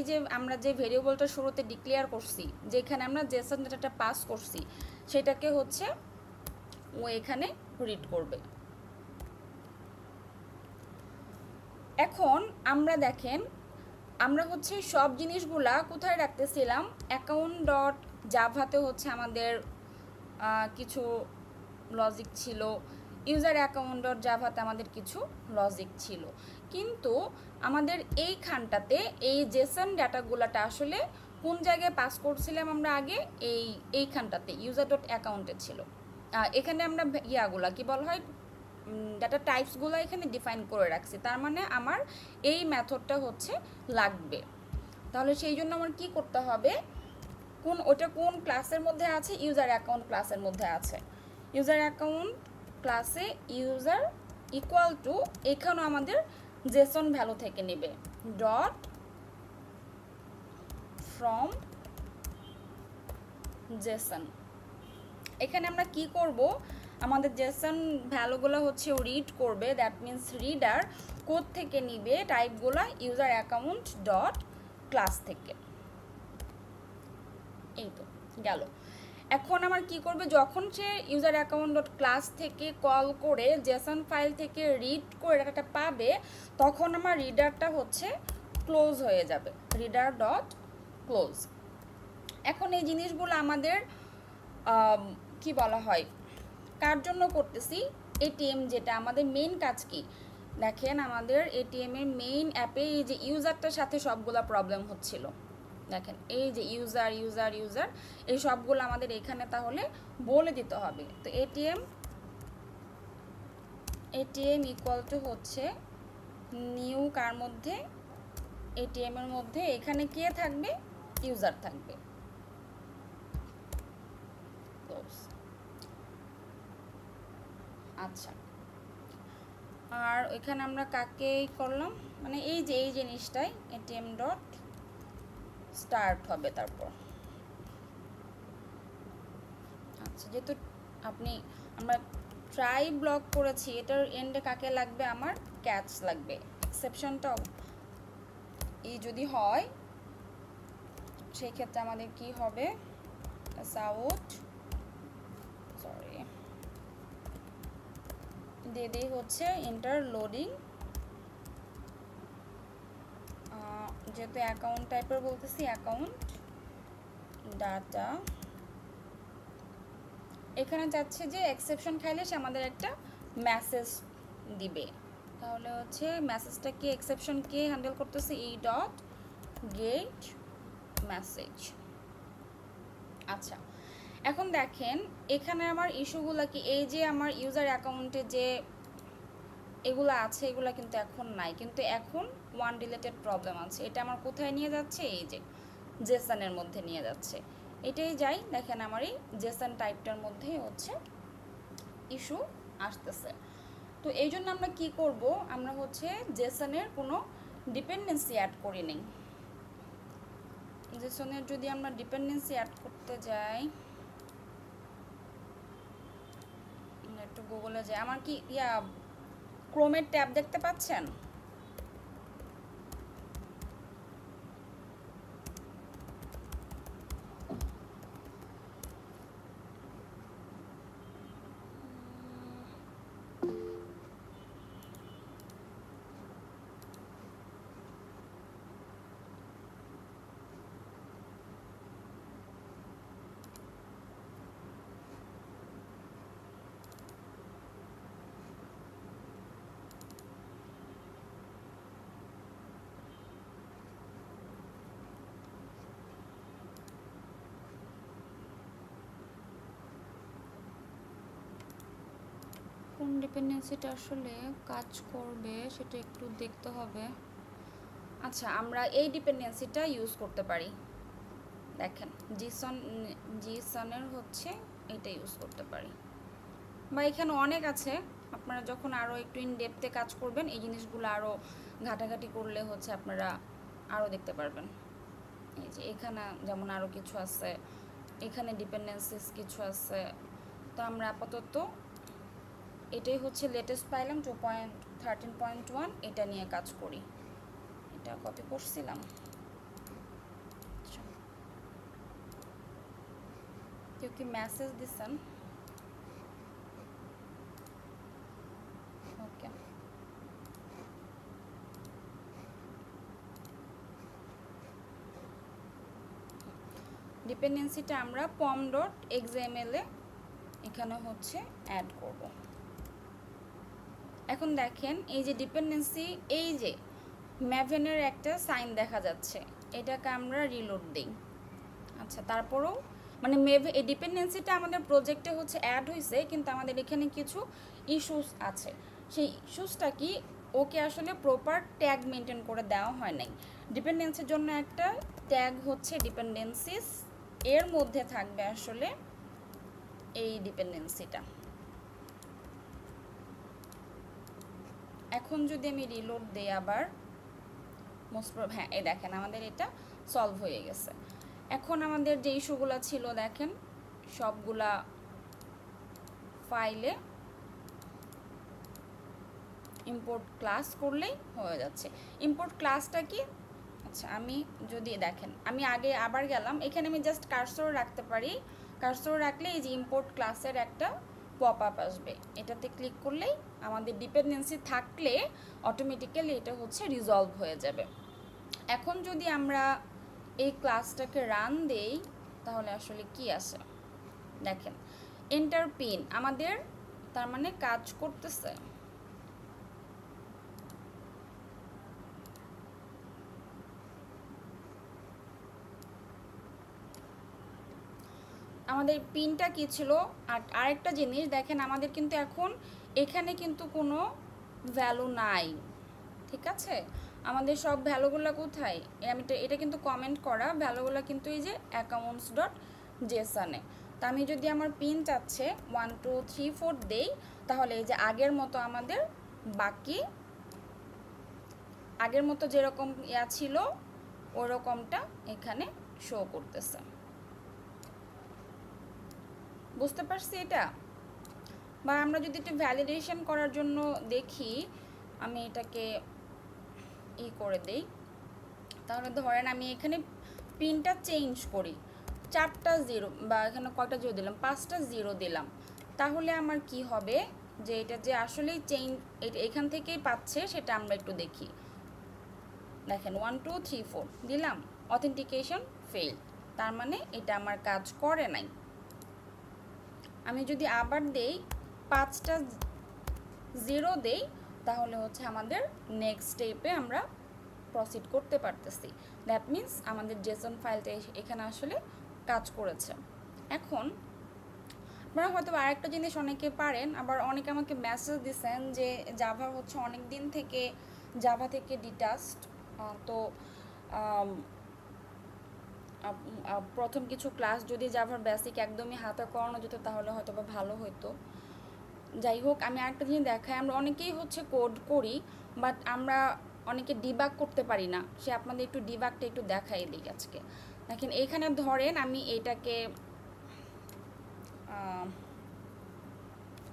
[SPEAKER 1] যে আমরা যে ভেরিয়েবলটা শুরুতে ডিক্লেয়ার করছি, যেখানে আমরা জেসন ডাটাটা পাস করছি, সেটাকে হচ্ছে ও এখানে রিড করবে। এখন আমরা দেখেন আমরা হচ্ছে সব জিনিসগুলা কোথায় রাখতেছিলাম, অ্যাকাউন্ট.জাভাতে হচ্ছে আমাদের কিছু লজিক ছিল, ইউজার অ্যাকাউন্ট.জাভাতে আমাদের কিছু লজিক ছিল, কিন্তু আমাদের এইখানটাতে এই জেসন ডাটাগুলাটা আসলে কোন জায়গায় পাস করছিলাম আমরা আগে, এইখানটাতে user.account-এ ছিল। এখানে আমরা ইয়াগুলা কি বলা হয়, ডাটা টাইপসগুলো এখানে ডিফাইন করে রাখছি, তার মানে আমার এই মেথডটা হচ্ছে লাগবে। তাহলে সেই জন্য আমার কি করতে হবে, ওটা কোন ক্লাসের মধ্যে আছে, ইউজার অ্যাকাউন্ট ক্লাসের মধ্যে আছে। ইউজার অ্যাকাউন্ট ক্লাসে ইউজার ইকুয়াল টু, এখানেও আমাদের জেসন ভ্যালু থেকে নেবে ডট ফ্রম জেসন। এখানে আমরা কি করব, আমাদের জেসন ভ্যালুগুলো হচ্ছে রিড করবে, দ্যাট মিন্স রিডার কোড থেকে নিবে টাইপগুলো ইউজার অ্যাকাউন্ট ডট ক্লাস থেকে। এই তো গেল। এখন আমার কি করবে, যখন সে ইউজার অ্যাকাউন্ট ডট ক্লাস থেকে কল করে জেসন ফাইল থেকে রিড করে ডাটাটা পাবে, তখন আমার রিডারটা হচ্ছে ক্লোজ হয়ে যাবে, রিডার ডট ক্লোজ। এখন এই জিনিসগুলো আমাদের কি বলা হয়, কার জন্য করতেছি, এটিএম যেটা আমাদের মেইন কাজ কি দেখেন, আমাদের এটিএম এর মেইন অ্যাপে এই যে ইউজারটার সাথে সবগুলা প্রবলেম হচ্ছিল, দেখেন এই যে ইউজার ইউজার ইউজার এই সবগুলো আমাদের এখানে তাহলে বলে দিতে হবে। তো এটিএম ইকুয়াল টু হচ্ছে নিউ কার মধ্যে, এটিএম এর মধ্যে এখানে কে থাকবে, ইউজার থাকবে। আচ্ছা, আর এখানে আমরা কাকে করলাম, মানে এই যে এই জিনিসটাই এটিএম ডট স্টার্ট হবে তারপর। আচ্ছা, যেহেতু আমরা ট্রাই ব্লক করেছি, এটার এন্ডে কাকে লাগবে, আমার ক্যাচ লাগবে। এক্সেপশনটাও এই যদি হয় সেই ক্ষেত্রে আমাদের কি হবে, সাউথ সরি দিয়ে হচ্ছে ইন্টার লোডিং, যেহেতু অ্যাকাউন্ট টাইপের বলতেছি অ্যাকাউন্ট ডাটা, এখানে যাচ্ছে যে এক্সেপশন খাইলে সে আমাদের একটা মেসেজ দিবে, তাহলে হচ্ছে মেসেজটা কি এক্সেপশন কে হ্যান্ডেল করতেছে, ই ডট গেট মেসেজ। আচ্ছা, এখন দেখেন এখানে আমার ইস্যুগুলো কি, এই যে আমার ইউজার অ্যাকাউন্টে যে এগুলো আছে এগুলো কিন্তু এখন নাই, কিন্তু এখন ওয়ান রিলেটেড প্রবলেম আছে। এটা আমার কোথায় নিয়ে যাচ্ছে, এই যে জেসনের মধ্যে নিয়ে যাচ্ছে। এটাই যাই, দেখেন আমার এই জেসন টাইপটার মধ্যে হচ্ছে ইস্যু আসতেছে। তো এই জন্য আমরা কি করব, আমরা হচ্ছে জেসনের কোনো ডিপেন্ডেন্সি অ্যাড করি নেই। জেসনের যদি আমরা ডিপেন্ডেন্সি অ্যাড করতে যাই, একটু গুগলে যাই, আমার কি ক্রোমের ট্যাব দেখতে পাচ্ছেন, কোন ডিপেন্ডেন্সিটা আসলে কাজ করবে সেটা একটু দেখতে হবে। আচ্ছা, আমরা এই ডিপেন্ডেন্সিটা ইউজ করতে পারি, দেখেন জিসনের হচ্ছে এটা ইউজ করতে পারি, বা এখানে অনেক আছে, আপনারা যখন আরও একটু ইন ডেপথে কাজ করবেন এই জিনিসগুলো আরও ঘাটাঘাটি করলে হচ্ছে আপনারা আরও দেখতে পারবেন। এই যে এখানে যেমন আরও কিছু আছে, এখানে ডিপেন্ডেন্সিস কিছু আছে। তো আমরা আপাতত এটাই হচ্ছে লেটেস্ট পাইলাম 2.13.1, এটা নিয়ে কাজ করি। এটা কপি করছিলাম, কেউ কি মেসেজ দিচ্ছেন, ওকে। ডিপেন্ডেন্সিটা আমরা pom.xml এ এখানে হচ্ছে অ্যাড করব। এখন দেখেন এই যে ডিপেন্ডেন্সি, এই যে ম্যাভেনের একটা সাইন দেখা যাচ্ছে, এটাকে আমরা রিলোড দিই। আচ্ছা, তারপরেও মানে এই ডিপেন্ডেন্সিটা আমাদের প্রজেক্টে হচ্ছে অ্যাড হয়েছে, কিন্তু আমাদের এখানে কিছু ইস্যুস আছে। সেই ইস্যুসটা কি, ওকে আসলে প্রপার ট্যাগ মেনটেন করে দেওয়া হয় নাই। ডিপেন্ডেন্সির জন্য একটা ট্যাগ হচ্ছে ডিপেন্ডেন্সিস, এর মধ্যে থাকবে আসলে এই ডিপেন্ডেন্সিটা। এখন যদি আমি রিলোড দেই আবার, হ্যাঁ এই দেখেন আমাদের এটা সলভ হয়ে গেছে। এখন আমাদের যে ইস্যুগুলো ছিল দেখেন সবগুলা ফাইলে ইম্পোর্ট ক্লাস করলেই হয়ে যাচ্ছে। ইম্পোর্ট ক্লাসটা কি? আচ্ছা, আমি যদি দেখেন আমি আগে আবার গেলাম, এখানে আমি জাস্ট কার্সর রাখতে পারি। কার্সর রাখলে এই যে ইম্পোর্ট ক্লাসের একটা পপ আপ আসবে, এটাতে ক্লিক করলেই আমাদের ডিপেন্ডেন্সি থাকলে অটোমেটিক্যালি এটা হচ্ছে রিজলভ হয়ে যাবে। এখন যদি আমরা এই ক্লাসটাকে রান দেই তাহলে আসলে কি আসে দেখেন, এন্টার পিন আমাদের তার মানে কাজ করতেছে। আমাদের পিনটা কি ছিল, আর আরেকটা জিনিস দেখেন আমাদের কিন্তু এখন এখানে কিন্তু কোনো ভ্যালু নাই, ঠিক আছে? আমাদের সব ভ্যালুগুলো কোথায়, আমি এটা কিন্তু কমেন্ট করা ভ্যালুগুলো কিন্তু এই যে অ্যাকাউন্টস ডট জেসনে। তা আমি যদি আমার পিন চাচ্ছে 1 2 3 4 দেই তাহলে এই যে আগের মতো আমাদের বাকি আগের মতো যেরকম ইয়া ছিল ওরকমটা এখানে শো করতেছে। বুঝতে পারছি এটা? বা আমরা যদি একটু ভ্যালিডেশন করার জন্য দেখি, আমি এটাকে করে দেই, তাহলে ধরেন আমি এখানে পিনটা চেঞ্জ করি, 4টা 0 বা এখানে কয়টা 0 দিলাম, 5টা 0 দিলাম, তাহলে আমার কি হবে যে এটা যে আসলেই চেঞ্জ এখান থেকেই পাচ্ছে সেটা আমরা একটু দেখি। দেখেন 1 2 3 4 দিলাম, অথেন্টিকেশন ফেইল, তার মানে এটা আমার কাজ করে নাই। আমি যদি আবার দেই 5টা 0 দেই তাহলে হচ্ছে আমাদের নেক্সট স্টেপে আমরা প্রসিড করতে পারতেছি। দ্যাট মিন্স আমাদের জেসন ফাইলটা এখানে আসলে কাজ করেছে। এখন আপনারা হয়তো আরেকটা জিনিস অনেকে পারেন, আবার অনেকে আমাকে মেসেজ দিচ্ছেন যে জাভা হচ্ছে অনেক দিন থেকে জাভা থেকে ডিটাচড, তো প্রথম কিছু ক্লাস যদি জাভার বেসিক একদমই হাতে করানো যেত তাহলে হয়তো বা ভালো হতো। যাই হোক, আমি আরেকটা জিনিস দেখাই, আমরা অনেকেই হচ্ছে কোড করি বাট আমরা অনেকে ডিবাগ করতে পারি না, সে আপনাদের একটু ডিবাগটা একটু দেখাই দিই আজকে। দেখেন এখানে ধরেন আমি এটাকে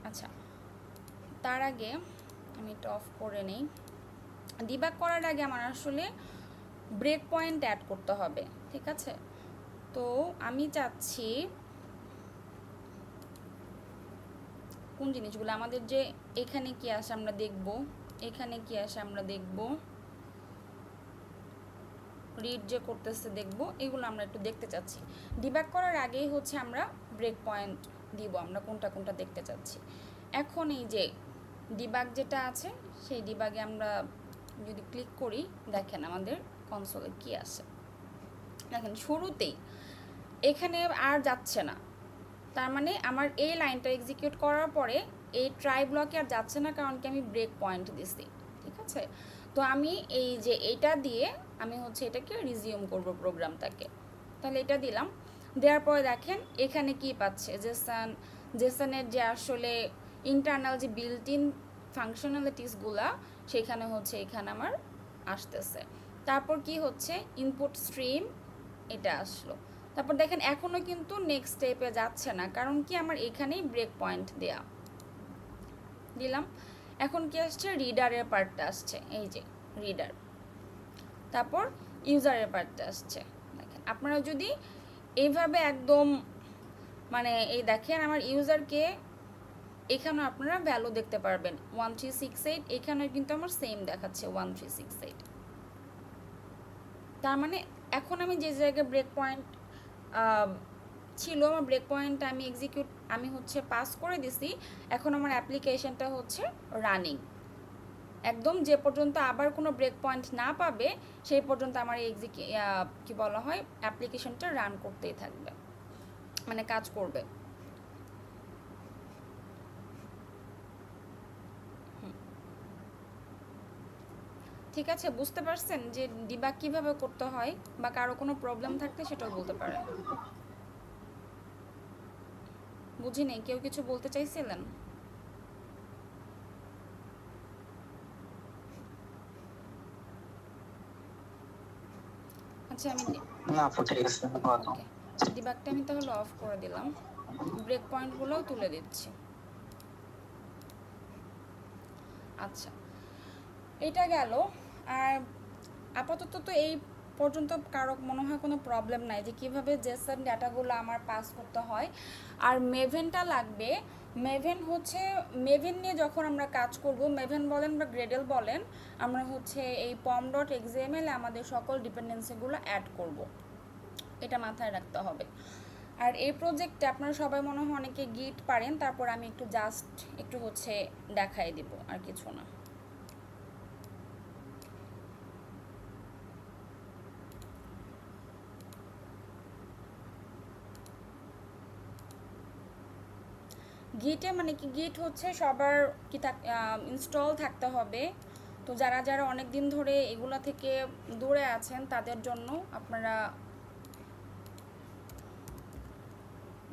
[SPEAKER 1] আচ্ছা তার আগে আমি এটা অফ করে নেই। ডিবাগ করার আগে আমার আসলে ব্রেক পয়েন্ট অ্যাড করতে হবে, ঠিক আছে? তো আমি চাচ্ছি কোন জিনিসগুলো আমাদের যে এখানে কি আসে আমরা দেখব, এখানে কি আসে আমরা দেখব, রিড যে করতেছে দেখব, এগুলো আমরা একটু দেখতে চাচ্ছি। ডিবাগ করার আগেই হচ্ছে আমরা ব্রেক পয়েন্ট দিব, আমরা কোনটা কোনটা দেখতে চাচ্ছি। এখন এই যে ডিবাগ যেটা আছে সেই ডিবাগে আমরা যদি ক্লিক করি দেখেন আমাদের কনসোলে কি আসে। দেখেন শুরুতেই এখানে আর যাচ্ছে না, তার মানে আমার এই লাইনটা এক্সিকিউট করার পরে এই ট্রাই ব্লকে আর যাচ্ছে না, কারণ কি আমি ব্রেক পয়েন্ট দিছি, ঠিক আছে? তো আমি এই যে এটা দিয়ে আমি হচ্ছে এটাকে রিজিউম করব প্রোগ্রামটাকে, তাহলে এটা দিলাম। দেওয়ার পরে দেখেন এখানে কি পাচ্ছে, জেসনের যে আসলে ইন্টারনাল যে বিল্ট ইন ফাংশনালিটিসগুলা সেখানে হচ্ছে এখানে আমার আসতেছে। তারপর কি হচ্ছে ইনপুট স্ট্রিম এটা আসলো। তারপর দেখেন এখনও কিন্তু নেক্সট স্টেপে যাচ্ছে না, কারণ কি আমার এখানেই ব্রেক পয়েন্ট দেয়া দিলাম। এখন কি আসছে, রিডারের পার্টটা আসছে, এই যে রিডার। তারপর ইউজারের পার্টটা আসছে। দেখেন আপনারা যদি এইভাবে একদম মানে এই দেখেন আমার ইউজারকে এখানেও আপনারা ভ্যালু দেখতে পারবেন 1368, এখানেও কিন্তু আমার সেম দেখাচ্ছে 1368। তার মানে এখন আমি যে জায়গায় ব্রেক পয়েন্ট ছিল, আমার ব্রেক পয়েন্ট আমি হচ্ছে পাস করে দিছি, এখন আমার অ্যাপ্লিকেশনটা হচ্ছে রানিং, একদম যে পর্যন্ত আবার কোনো ব্রেক পয়েন্ট না পাবে সেই পর্যন্ত আমার কি বলা হয় অ্যাপ্লিকেশনটা রান করতেই থাকবে, মানে কাজ করবে। ঠিক আছে, বুঝতে পারছেন যে ডিবাগ কিভাবে করতে হয়, বা কারো কোনো প্রবলেম থাকলে সেটাও বলতে পারেন। বুঝি নেই, কেউ কিছু বলতে চাইছিলেন? আচ্ছা আমি
[SPEAKER 3] না ঠিক আছে,
[SPEAKER 1] ডিবাগটা আমি তাহলে অফ করে দিলাম, ব্রেক পয়েন্টগুলোও তুলে দিচ্ছি। আচ্ছা, এটা গেল। আর আপাতত তো এই পর্যন্ত কারো মনে হয় কোনো প্রবলেম নাই যে কীভাবে জেসন ডাটাগুলো আমার পাস করতে হয়। আর মেভেনটা লাগবে। মেভেন হচ্ছে, মেভেন নিয়ে যখন আমরা কাজ করব, মেভেন বলেন বা গ্রেডেল বলেন, আমরা হচ্ছে এই pom.xml এ আমাদের সকল ডিপেন্ডেন্সিগুলো অ্যাড করব, এটা মাথায় রাখতে হবে। আর এই প্রজেক্টে আপনারা সবাই মনে হয় অনেকে গিট পারেন, তারপর আমি একটু জাস্ট একটু হচ্ছে দেখাই দিব, আর কিছু না। গিটে মানে কি, গিট হচ্ছে সবার কি ইনস্টল থাকতে হবে। তো যারা যারা অনেক দিন ধরে এগুলা থেকে দূরে আছেন তাদের জন্য আপনারা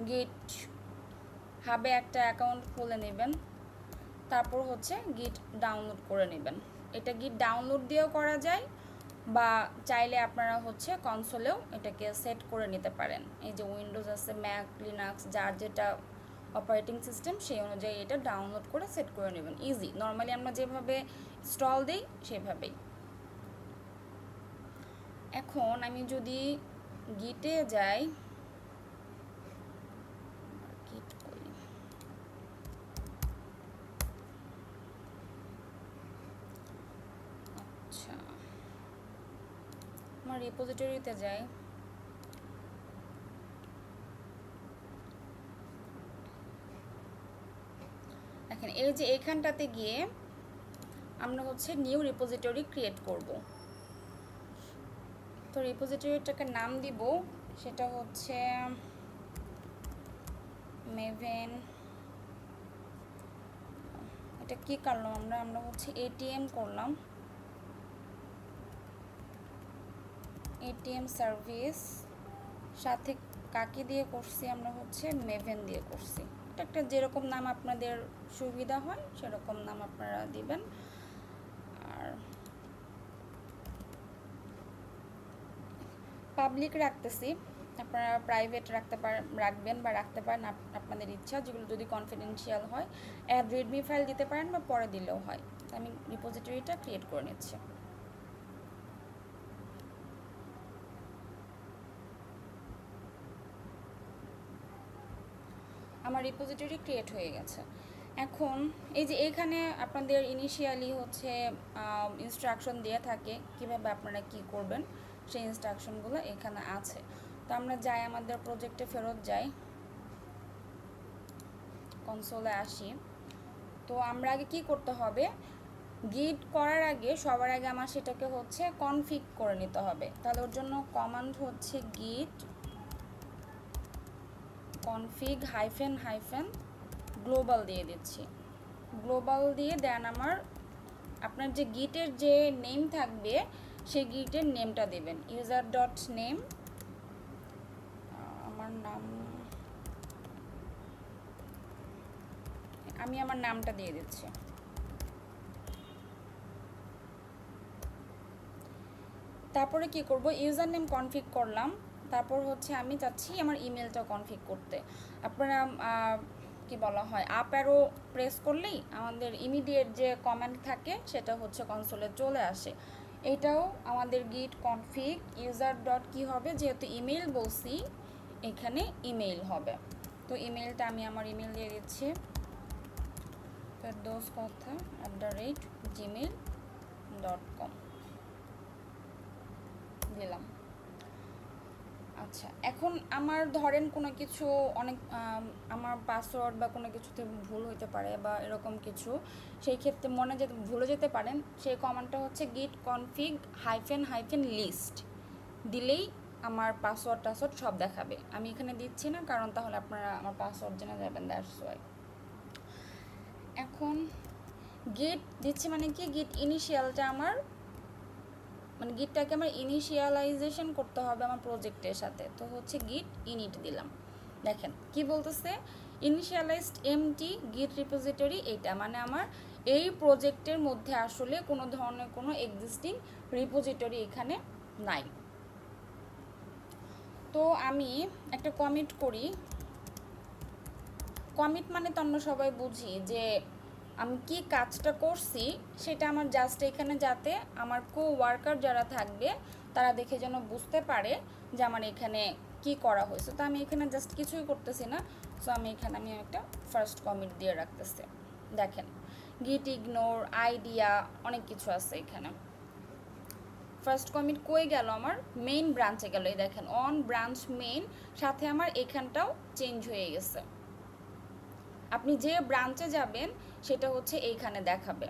[SPEAKER 1] গিট হাবে একটা অ্যাকাউন্ট খুলে নেবেন, তারপর হচ্ছে গিট ডাউনলোড করে নেবেন। এটা গিট ডাউনলোড দিয়েও করা যায়, বা চাইলে আপনারা হচ্ছে কনসোলেও এটাকে সেট করে নিতে পারেন। এই যে উইন্ডোজ আছে, ম্যাক, লিনাক্স, যার যেটা অপারেটিং সিস্টেম সেই অনুযায়ী এটা ডাউনলোড করে সেট করে নেবেন। ইজি, নর্মালি আমরা যেভাবে ইনস্টল দিই সেভাবেই। এখন আমি যদি গিটে যাই, গিট করি, আচ্ছা আমার রিপোজিটরিতে যাই। দেখেন এই যে এইখানটাতে গিয়ে আমরা হচ্ছে নিউ রিপোজিটরি ক্রিয়েট করব। তো রিপোজিটরিটাকে নাম দিব, সেটা হচ্ছে মেভেন। এটা কি করলাম আমরা হচ্ছে এটিএম করলাম, এটিএম সার্ভিস, সাথে কাকে দিয়ে করছি আমরা হচ্ছে মেভেন দিয়ে করছি। এটা একটা যেরকম নাম আপনাদের সুবিধা হয় সেরকম নাম আপনারা দিবেন। আর পাবলিক রাখতেছি, আপনারা প্রাইভেট রাখবেন বা রাখতে পারেন আপনাদের ইচ্ছা, যেগুলো যদি কনফিডেন্সিয়াল হয়। অ্যাড রিডমি ফাইল দিতে পারেন বা পরে দিলেও হয়। আমি রিপোজিটরিটা ক্রিয়েট করে নিচ্ছি। আমার রিপোজিটরি ক্রিয়েট হয়ে গেছে। এখন এই যে এখানে আপনাদের ইনিশিয়ালি হচ্ছে ইনস্ট্রাকশন দেওয়া থাকে কিভাবে আপনারা কি করবেন, সেই ইনস্ট্রাকশনগুলো এখানে আছে। তো আমরা যাই, আমাদের প্রজেক্টে ফেরত যাই, কনসোলে আসি। তো আমরা আগে কি করতে হবে, গিট করার আগে সবার আগে আমার সেটাকে হচ্ছে কনফিগ করে নিতে হবে। তাহলে ওর জন্য কমান্ড হচ্ছে গিট কনফিগ হাইফেন গ্লোবাল দিয়ে দিচ্ছি। গ্লোবাল দিয়ে দেন আপনার যে গিটের যে নেম থাকবে সেই গিটের নেমটা দেবেন, ইউজার ডট নেম, আমার নাম, আমি আমার নামটা দিয়ে দিচ্ছি। তারপরে কি করব, ইউজার নেম কনফিগ করলাম, তারপর হচ্ছে আমি চাচ্ছি আমার ইমেলটা কনফিগ করতে। আপনারা কি বলা হয়, আপ অ্যারো প্রেস করলেই আমাদের ইমিডিয়েট যে কমেন্ট থাকে সেটা হচ্ছে কনসোলে চলে আসে। এটাও আমাদের গিট কনফিগ ইউজার ডট কি হবে, যেহেতু ইমেল বলছি এখানে ইমেইল হবে। তো ইমেলটা আমি আমার ইমেল দিয়ে দিচ্ছি, firdoskotha@gmail.com দিলাম। আচ্ছা, এখন আমার ধরেন কোনো কিছু অনেক আমার পাসওয়ার্ড বা কোনো কিছুতে ভুল হতে পারে বা এরকম কিছু, সেই ক্ষেত্রে ভুলে যেতে পারেন, সেই কমান্ডটা হচ্ছে গিট কনফিগ হাইফেন লিস্ট দিলেই আমার পাসওয়ার্ড সব দেখাবে। আমি এখানে দিচ্ছি না, কারণ তাহলে আপনারা আমার পাসওয়ার্ড জেনে যাবেন, দ্যাটস ওয়াই। এখন গিট দিচ্ছি মানে কি, গিট ইনিশিয়ালটা আমার মানে গিটটাকে আমার ইনিশিয়ালাইজেশন করতে হবে আমার প্রজেক্টের সাথে। তো হচ্ছে গিট ইনিট দিলাম। দেখেন কি বলতেছে, ইনিশিয়ালাইজড এমটি গিট রিপোজিটরি। এইটা মানে আমার এই প্রজেক্টের মধ্যে আসলে কোনো ধরনের কোনো এক্সিস্টিং রিপোজিটরি এখানে নাই। তো আমি একটা কমিট করি। কমিট মানে তো আমরা সবাই বুঝি যে আমি কি কাজটা করছি সেটা আমার জাস্ট এখানে, যাতে আমার ওয়ার্কার যারা থাকবে তারা দেখে যেন বুঝতে পারে যে আমার এখানে কি করা হয়েছে। তো আমি এখানে জাস্ট কিছুই করতেছি না। সো আমি এখানে একটা ফার্স্ট কমিট দিয়ে রাখতেছি। দেখেন গিট ইগনোর, আইডিয়া, অনেক কিছু আছে এখানে। ফার্স্ট কমিট কই গেল? আমার মেইন ব্রাঞ্চে গেল। এই দেখেন অন ব্রাঞ্চ মেইন, সাথে আমার এখানটাও চেঞ্জ হয়ে গেছে। আপনি যে ব্রাঞ্চে যাবেন সেটা হচ্ছে এইখানে দেখাবে।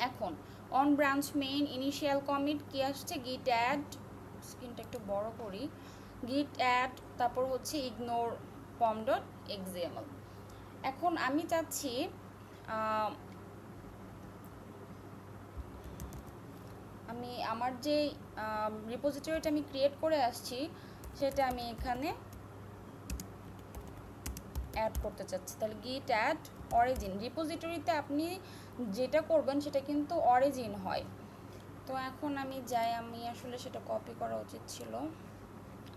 [SPEAKER 1] এখন on branch main initial commit কি আসছে? গিট অ্যাড, স্ক্রিনটা একটু বড় করি, গিট অ্যাড, তারপর হচ্ছে ইগনোর pom.xml। এখন আমি চাচ্ছি আমি আমার যে রিপোজিটরিটা আমি ক্রিয়েট করে আসছি সেটা আমি এখানে অ্যাড করতে চাচ্ছি। তাহলে গিট অ্যাড অরিজিন, রিপোজিটরিতে আপনি যেটা করবেন সেটা কিন্তু অরিজিন হয়। তো এখন আমি যাই, আমি আসলে সেটা কপি করা উচিত ছিল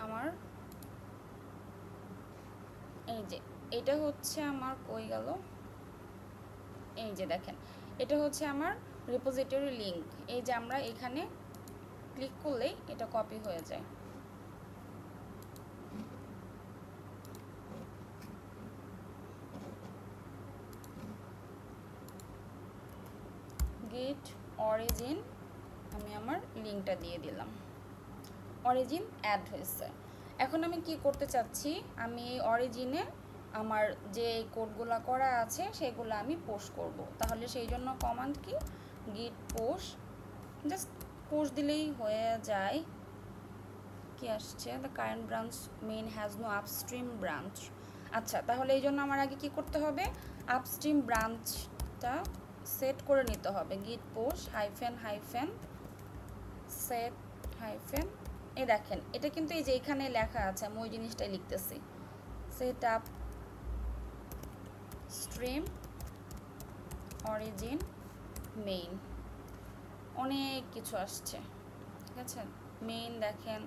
[SPEAKER 1] আমার। এই যে এটা হচ্ছে আমার, কই গেল? এই যে দেখেন এটা হচ্ছে আমার রিপোজিটরি লিঙ্ক। এই যে আমরা এখানে ক্লিক করলেই এটা কপি হয়ে যায়। গিট অরিজিন, আমি আমার লিঙ্কটা দিয়ে দিলাম, অরিজিন অ্যাড হয়েছে। এখন আমি কি করতে চাচ্ছি, আমি এই অরিজিনে আমার যে কোডগুলো করা আছে সেগুলো আমি পোস্ট করব। তাহলে সেই জন্য কমান্ড কি, গিট পোস্ট, জাস্ট পোস্ট দিলেই হয়ে যায়। কি আসছে? The current branch main has no upstream branch. আচ্ছা, তাহলে এই জন্য আমার আগে কি করতে হবে, আপস্ট্রিম ব্রাঞ্চটা সেট করে নিতে হবে। গিট পোস্ট হাইফেন সেট হাইফেন, এই দেখেন এটা কিন্তু এই যে এখানে লেখা আছে, আমি ওই জিনিসটাই লিখতেছি, set up stream origin main, অনেক কিছু আসছে, ঠিক আছে। মেইন দেখেন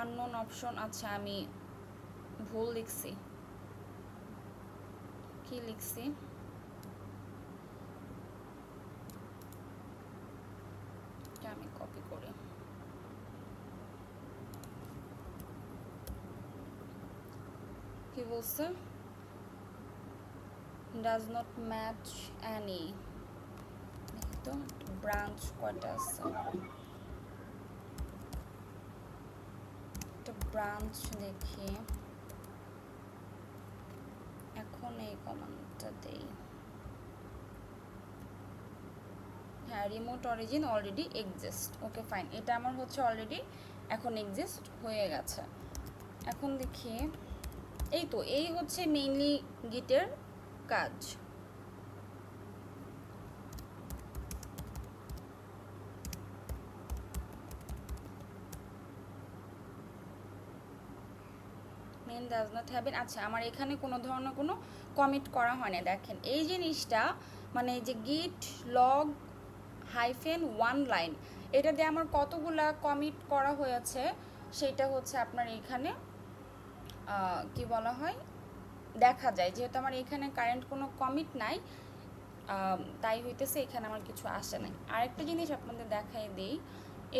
[SPEAKER 1] আননোন অপশন, আচ্ছা আমি ভুল লিখছি, কি লিখছি, আমি কপি করি। কি বলছে? Does not match any. দেখি তো ব্রাঞ্চ কয়টা আছে, একটা ব্রাঞ্চ দেখি। এখন এই কমান্ডটা দেই, হ্যাঁ remote origin already exist, okay fine, এটা আমার হচ্ছে অলরেডি এখন এক্সিস্ট হয়ে গেছে। এখন দেখি, এই তো এই হচ্ছে মেইনলি গিটের কাজ। Main does not have in, আচ্ছা আমার এখানে কোনো ধরনের কোনো কমিট করা হয় না। দেখেন এই জিনিসটা, মানে এই যে গিট লগ হাইফেন ওয়ান লাইন, এটা দিয়ে আমার কতগুলা কমিট করা হয়েছে সেটা হচ্ছে আপনার এখানে কি বলা হয় দেখা যায়। যেহেতু আমার এখানে কারেন্ট কোনো কমিট নাই, তাই হইতেছে এখানে আমার কিছু আসে নাই। আরেকটা জিনিস আপনাদের দেখাই দিই,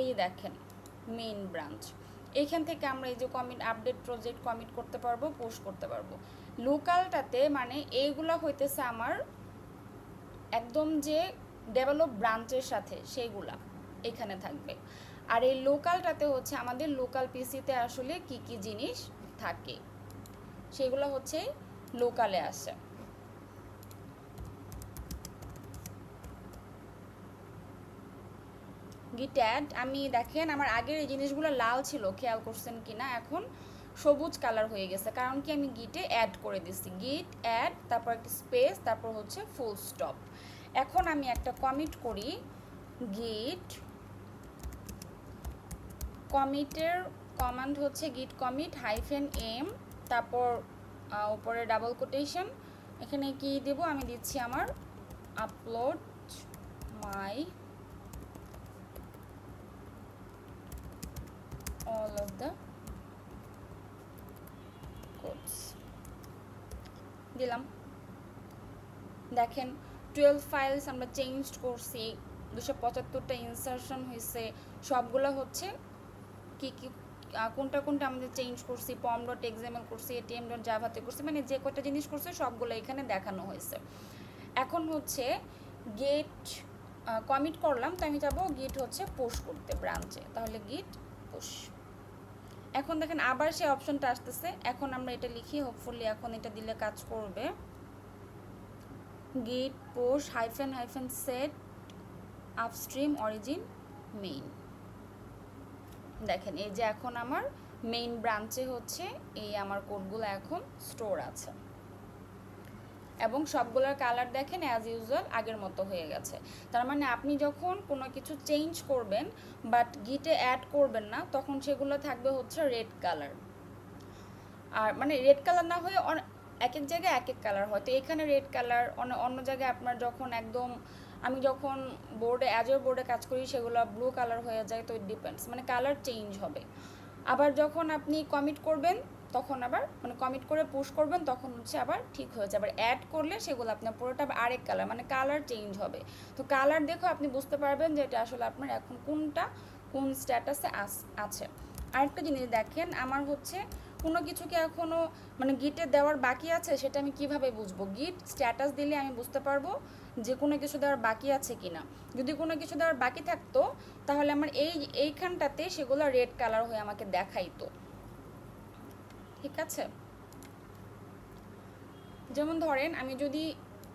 [SPEAKER 1] এই দেখেন মেইন ব্রাঞ্চ, এইখান থেকে আমরা এই যে কমিট আপডেট প্রজেক্ট কমিট করতে পারবো, পোস্ট করতে পারবো। লোকালটাতে মানে এইগুলা হইতেছে আমার একদম যে ডেভেলপ ব্রাঞ্চের সাথে সেইগুলা এখানে থাকবে। আর এই লোকালটাতে হচ্ছে আমাদের লোকাল পিসিতে আসলে কি কি জিনিস থাকে সেগুলো হচ্ছে লোকালে আসে। গিট অ্যাড, আমি দেখেন আমার আগের এই জিনিসগুলো লাল ছিল, খেয়াল করছেন কিনা, এখন সবুজ কালার হয়ে গেছে, কারণ কি আমি গিটে অ্যাড করে দিছি। গিট অ্যাড, তারপর একটা স্পেস, তারপর হচ্ছে ফুল স্টপ। এখন আমি একটা কমিট করি, গিট কমিটের কমান্ড হচ্ছে গিট কমিট হাইফেন এম, তারপর উপরে ডাবল কোটেশন, এখানে কি দেব, আমি দিচ্ছি আমার upload my all of the codes দিলাম। দেখেন 12 ফাইলস আমরা চেঞ্জ করছি, 275টা ইনসারশন হয়েছে, সবগুলো হচ্ছে কি কি কোনটা কোনটা আমাদের চেঞ্জ করছি, pom.xml করছি, atm.java-তে করছি, মানে যে কয়টা জিনিস করছে সবগুলো এখানে দেখানো হয়েছে। এখন হচ্ছে গেট কমিট করলাম, তো আমি যাবো গিট হচ্ছে পুশ করতে ব্রাঞ্চে, তাহলে গিট পুশ। এখন দেখেন আবার সেই অপশনটা আসতেছে, এখন আমরা এটা লিখি, হোপফুলি এখন এটা দিলে কাজ করবে। git push -- set upstream origin main। দেখেন এই যে এখন আমার মেইন ব্রাঞ্চে হচ্ছে এই আমার কোডগুলো এখন স্টোর আছে এবং সবগুলোর কালার দেখেন অ্যাজ ইউজুয়াল আগের মতো হয়ে গেছে। তার মানে আপনি যখন কোনো কিছু চেঞ্জ করবেন বাট গিটে অ্যাড করবেন না, তখন সেগুলো থাকবে হচ্ছে রেড কালার। আর মানে রেড কালার না হয়ে এক এক জায়গায় এক এক কালার হয়, তো এখানে রেড কালার, অন্য জায়গায় আপনার যখন একদম আমি যখন অ্যাজোর বোর্ডে কাজ করি সেগুলো ব্লু কালার হয়ে যায়, তো ইট ডিপেন্ডস, মানে কালার চেঞ্জ হবে। আবার যখন আপনি কমিট করবেন তখন আবার মানে কমিট করে পুশ করবেন তখন হচ্ছে আবার ঠিক হয়ে যাবে। আবার অ্যাড করলে সেগুলো আপনার পুরোটা আরেক কালার, মানে কালার চেঞ্জ হবে। তো কালার দেখো আপনি বুঝতে পারবেন যে এটা আসলে আপনার এখন কোন স্ট্যাটাসে আছে। আরেকটা জিনিস দেখেন, আমার হচ্ছে কোনো কিছুকে এখনও মানে গিটে দেওয়ার বাকি আছে, সেটা আমি কিভাবে বুঝবো? গিট স্ট্যাটাস দিলে আমি বুঝতে পারবো যে কোনো কিছু দেওয়ার বাকি আছে কিনা। যদি কোনো কিছু দেওয়ার বাকি থাকতো তাহলে আমার এইখানটাতে সেগুলো রেড কালার হয়ে আমাকে দেখাইতো, ঠিক আছে? যেমন ধরেন আমি যদি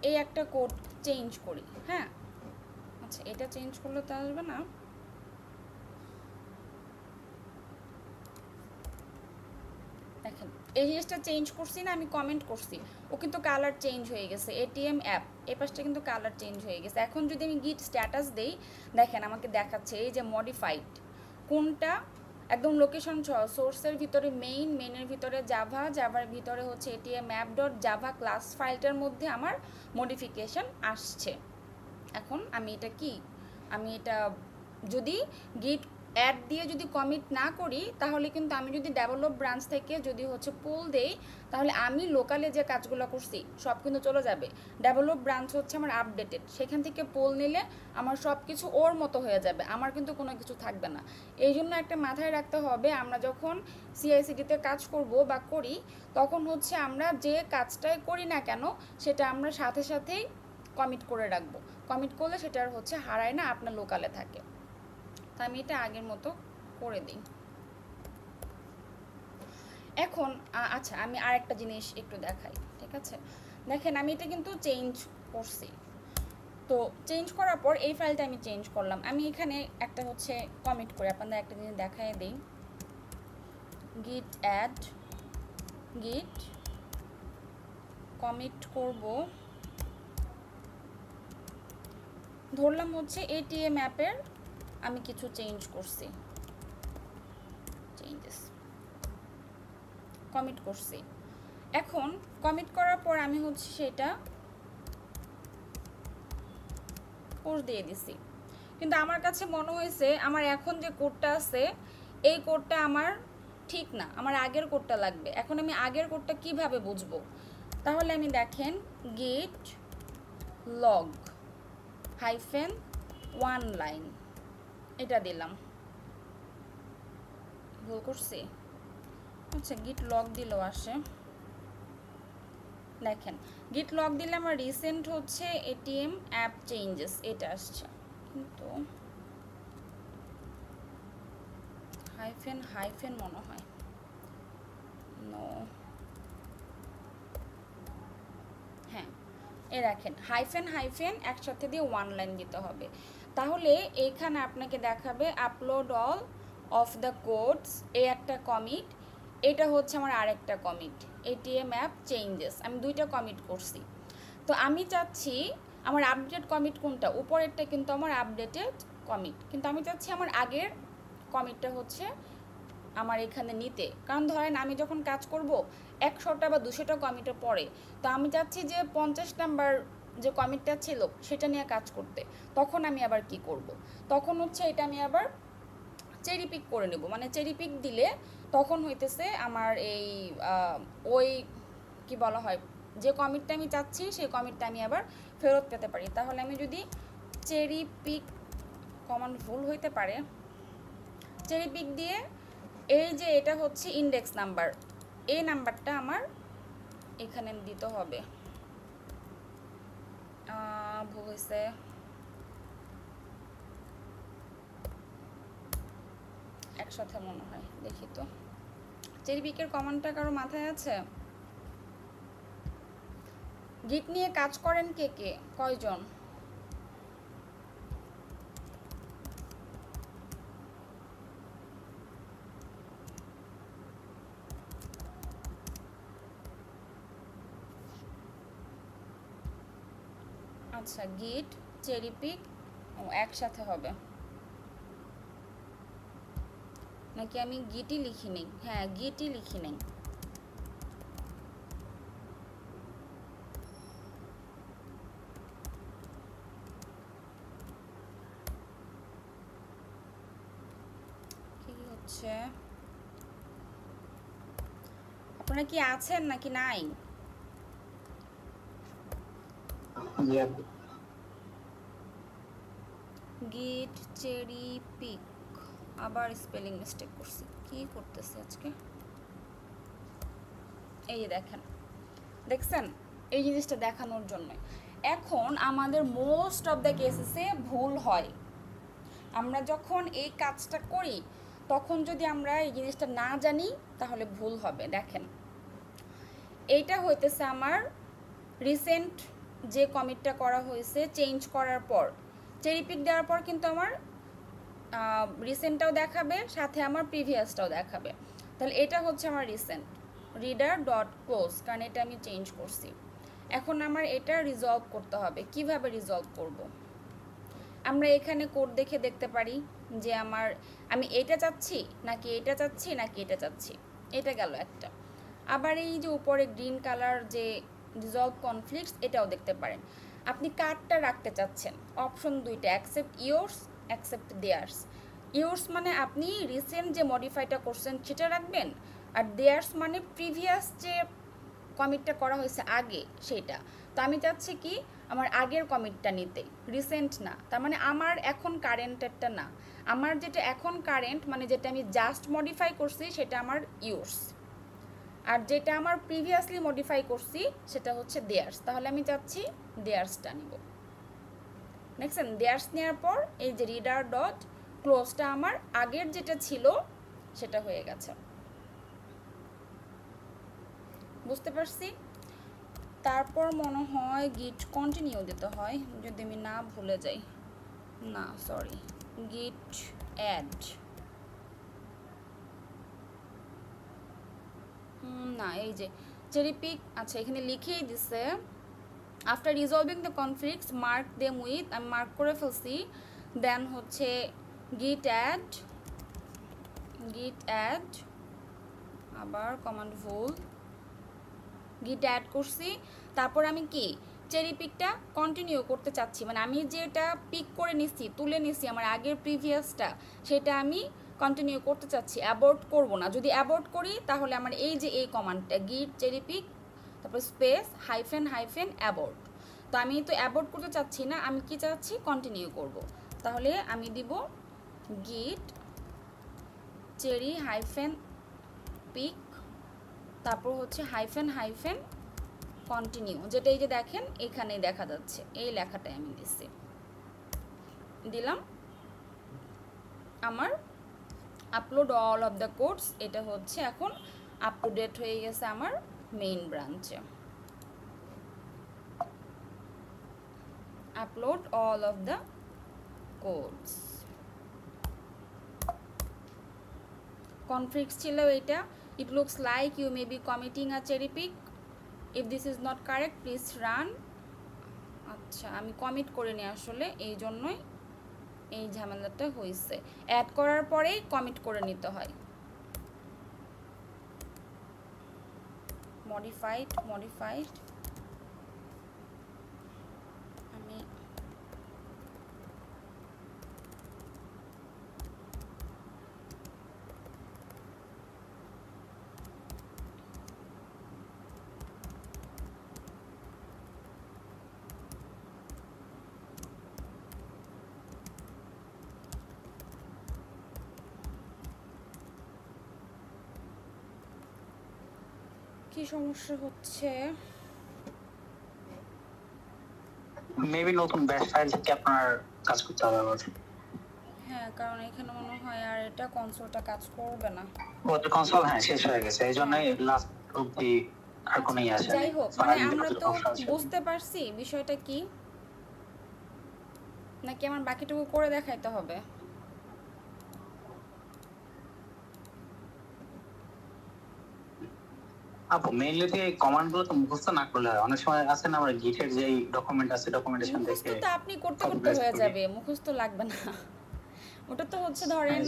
[SPEAKER 1] এই একটা কোড চেঞ্জ করি, হ্যাঁ আচ্ছা এটা চেঞ্জ করলে তো আসবে না, দেখেন এই জিনিসটা চেঞ্জ করছি না, আমি কমেন্ট করছি, ও কিন্তু কালার চেঞ্জ হয়ে গেছে। এটিএম অ্যাপ এই পাশটা কিন্তু কালার চেঞ্জ হয়ে গেছে। এখন যদি আমি গিট স্ট্যাটাস দেই, দেখেন আমাকে দেখাচ্ছে এই যে মডিফাইড, কোনটা একদম লোকেশন সহ, সোর্সের ভিতরে মেইনের ভিতরে জাভার ভিতরে হচ্ছে এটিএম অ্যাপ.জাভা ক্লাস ফাইলটার মধ্যে আমার মডিফিকেশন আসছে। এখন আমি এটা যদি গিট অ্যাড দিয়ে যদি কমিট না করি, তাহলে কিন্তু আমি যদি ডেভেলপ ব্রাঞ্চ থেকে যদি হচ্ছে পুল দেই, তাহলে আমি লোকালে যে কাজগুলো করছি সব কিন্তু চলে যাবে। ডেভেলপ ব্রাঞ্চ হচ্ছে আমার আপডেটেড, সেখান থেকে পুল নিলে আমার সব কিছু ওর মতো হয়ে যাবে, আমার কিন্তু কোনো কিছু থাকবে না। এই জন্য একটা মাথায় রাখতে হবে, আমরা যখন CI/CD-তে কাজ করব বা করি, তখন হচ্ছে আমরা যে কাজটাই করি না কেন সেটা আমরা সাথে সাথেই কমিট করে রাখবো। কমিট করলে সেটা আর হচ্ছে হারায় না, আপনার লোকালে থাকে। তা আমি এটা আগের মতো করে দিই। এখন আচ্ছা আমি আরেকটা জিনিস একটু দেখাই, ঠিক আছে? দেখেন আমি এটা কিন্তু চেঞ্জ করছি, তো চেঞ্জ করার পর এই ফাইলটা আমি চেঞ্জ করলাম। আমি এখানে একটা হচ্ছে কমিট করে আপনাদের একটা জিনিস দেখাই দিই। গিট অ্যাড গিট কমিট করব, ধরলাম হচ্ছে এটিএম অ্যাপের আমি কিছু চেঞ্জ করছি, কমিট করছি। এখন কমিট করার পর আমি হচ্ছে সেটা পুশ দিয়ে দিছি, কিন্তু আমার কাছে মনে হয়েছে আমার এখন যে কোডটা আছে এই কোডটা আমার ঠিক না, আমার আগের কোডটা লাগবে। এখন আমি আগের কোডটা কিভাবে বুঝবো? তাহলে আমি দেখেন গিট লগ -1 লাইন এটা দিলাম, ভুল করছি, আচ্ছা গিট লগ দিলেও আসে। দেখেন গিট লগ দিলে আমার রিসেন্ট হচ্ছে এটিএম অ্যাপ চেঞ্জেস এটা আসছে, কিন্তু হাইফেন মনে হয় নো, হ্যাঁ এ রাখেন হাইফেন একসাথে দিয়ে 1 লাইন দিতে হবে। তাহলে এইখানে আপনাকে দেখাবে upload all of the codes, এই একটা কমিট, এটা হচ্ছে আমার আরেকটা কমিট এটিএম অ্যাপ চেঞ্জেস, আমি দুইটা কমিট করছি। তো আমি চাচ্ছি আমার আপডেট কমিট কোনটা, উপরেরটা কিন্তু আমার আপডেটেড কমিট, কিন্তু আমি চাচ্ছি আমার আগের কমিটটা হচ্ছে আমার এখানে নিতে। কারণ ধরেন আমি যখন কাজ করব 100টা বা 200টা কমিটের পরে, তো আমি চাচ্ছি যে 50 নাম্বার যে কমিটটা ছিল সেটা নিয়ে কাজ করতে। তখন আমি আবার কি করব? তখন হচ্ছে এটা আমি আবার চেরি পিক করে নেব, মানে চেরি পিক দিলে তখন হইতেছে আমার এই ওই কি বলা হয় যে কমিটটা আমি চাচ্ছি সেই কমিটটা আমি আবার ফেরত পেতে পারি। তাহলে আমি যদি চেরি পিক, কমান্ড ভুল হইতে পারে, চেরি পিক দিয়ে এই যে এটা হচ্ছে ইন্ডেক্স নাম্বার, এই নাম্বারটা আমার এখানে দিতে হবে। ভুল হয়েছে, একসাথে মনে হয়, দেখি তো। চেরি পিকের কমান্ডটা কারো মাথায় আছে? গিট নিয়ে কাজ করেন কে কে, কয়জন? আচ্ছা, গিট চেরি পিক একসাথে হবে নাকি আমি গিটই লিখি নেই? হ্যাঁ, গিটই লিখি নেই। কি হচ্ছে, আপনারা কি আছেন নাকি নাই? গিট চেরি পিক, আবার স্পেলিং মিস্টেক করছি, কি করতেছে আজকে। এই যে দেখেন, দেখছেন, এই জিনিসটা দেখানোর জন্য। এখন আমাদের মোস্ট অফ দ্য কেসেসে ভুল হয়। আমরা যখন এই কাজটা করি তখন যদি আমরা এই জিনিসটা না জানি তাহলে ভুল হবে। দেখেন, এইটা হইতেছে আমার রিসেন্ট যে কমিটটা করা হয়েছে চেঞ্জ করার পর, চেরি পিক দেওয়ার পর কিন্তু আমার রিসেন্টটাও দেখাবে, সাথে আমার প্রিভিয়াসটাও দেখাবে। তাহলে এটা হচ্ছে আমার রিসেন্ট রিডার ডট ক্লোজ, কারণ এটা আমি চেঞ্জ করছি। এখন আমার এটা রিজলভ করতে হবে। কিভাবে রিজলভ করব? আমরা এখানে কোড দেখে দেখতে পারি যে আমি এটা চাচ্ছি নাকি এটা চাচ্ছি নাকি এটা চাচ্ছি। এটা গেল একটা। আবার এই যে উপরে গ্রিন কালার যে রিজলভ কনফ্লিক্টস, এটাও দেখতে পারেন। আপনি কার্ডটা রাখতে চাচ্ছেন, অপশন দুইটা, accept yours, accept theirs. Yours মানে আপনি রিসেন্ট যে মডিফাইটা করছেন সেটা রাখবেন, আর দেয়ার্স মানে প্রিভিয়াস যে কমিটটা করা হয়েছে আগে সেটা। তো আমি চাচ্ছি কি আমার আগের কমিটটা নিতে, রিসেন্ট না। তার মানে আমার এখন কারেন্টেরটা না, আমার যেটা এখন কারেন্ট মানে যেটা আমি জাস্ট মডিফাই করছি সেটা আমার ইয়োর্স, আর যেটা আমার প্রিভিয়াসলি মডিফাই করছি সেটা হচ্ছে দেয়ার্স। তাহলে আমি চাচ্ছি দেয়ার্সটা নিব। দেখছেন, দেয়ার্স নেওয়ার পর এই যে রিডার ডট ক্লোজটা আমার আগের যেটা ছিল সেটা হয়ে গেছে। বুঝতে পারছি? তারপর মনে হয় গিট কন্টিনিউ দিতে হয়, যদি আমি না ভুলে যাই। না, সরি, গিট অ্যাড, না, এই যে চেরি পিক, আচ্ছা এখানে লিখেই দিছে after resolving the conflicts mark them with, আমি মার্ক করে ফেলছি। দেন হচ্ছে গিট অ্যাড, আবার কমান্ড ভুল, গিট অ্যাড করছি। তারপর আমি কি চেরি পিকটা কন্টিনিউ করতে চাচ্ছি, মানে আমি যেটা পিক করে নিচ্ছি, তুলে নিচ্ছি আমার আগের প্রিভিয়াসটা, সেটা আমি কন্টিনিউ করতে চাচ্ছি, অ্যাবর্ট করব না। যদি অ্যাবর্ট করি তাহলে আমার এই যে এই কমান্ডটা গিট চেরি পিক, তারপর স্পেস হাইফেন হাইফেন অ্যাবর্ট, তো আমি তো অ্যাবর্ট করতে চাচ্ছি না, আমি কি চাচ্ছি কন্টিনিউ করব। তাহলে আমি দিব গিট চেরি হাইফেন পিক, তারপর হচ্ছে হাইফেন হাইফেন কন্টিনিউ, যেটা এই যে দেখেন এখানেই দেখা যাচ্ছে, এই লেখাটাই আমি দিলাম। আমার upload all of the codes, এটা হচ্ছে এখন আপ টু ডেট হয়ে গেছে আমার মেইন ব্রাঞ্চে। Upload all of the codes, conflicts ছিল এইটা। It looks like you may be committing a cherry pick, if this is not correct please run. আচ্ছা, আমি কমিট করিনি আসলে, এই জন্যই এই ঝামেলাটা হয়েছে। অ্যাড করার পরেই কমিট করে নিতে হয়। মডিফাইড আমি কি সমস্যা হচ্ছে?
[SPEAKER 3] মেবি নতুন ব্যাচ ফাইল থেকে আপনার কাজ করতে হবে আবার।
[SPEAKER 1] হ্যাঁ, কারণ এখানে মনে হয় আর এটা কনসোলটা কাজ করবে না।
[SPEAKER 3] ওদের কনসোল হ্যাঁ শেষ হয়ে গেছে, এই জন্যই লাস্ট অব্দি আর কোনো ইয়ে আসে
[SPEAKER 1] যাই হোক, মানে আমরা তো বুঝতে পারছি বিষয়টা কি, নাকি আমার বাকিটুকু করে দেখাইতে হবে?
[SPEAKER 3] আপু মেইনলি যে কমান্ডগুলো তো মুখস্থ না করলে হয়, অনেক সময় আছে না আমরা গিটের যেই ডকুমেন্ট আছে ডকুমেন্টেশন
[SPEAKER 1] মুখস্থ
[SPEAKER 3] দেখে
[SPEAKER 1] তো আপনি করতে করতে হয়ে যাবে, মুখস্থ লাগবে না। ওটা তো হচ্ছে ধরেন,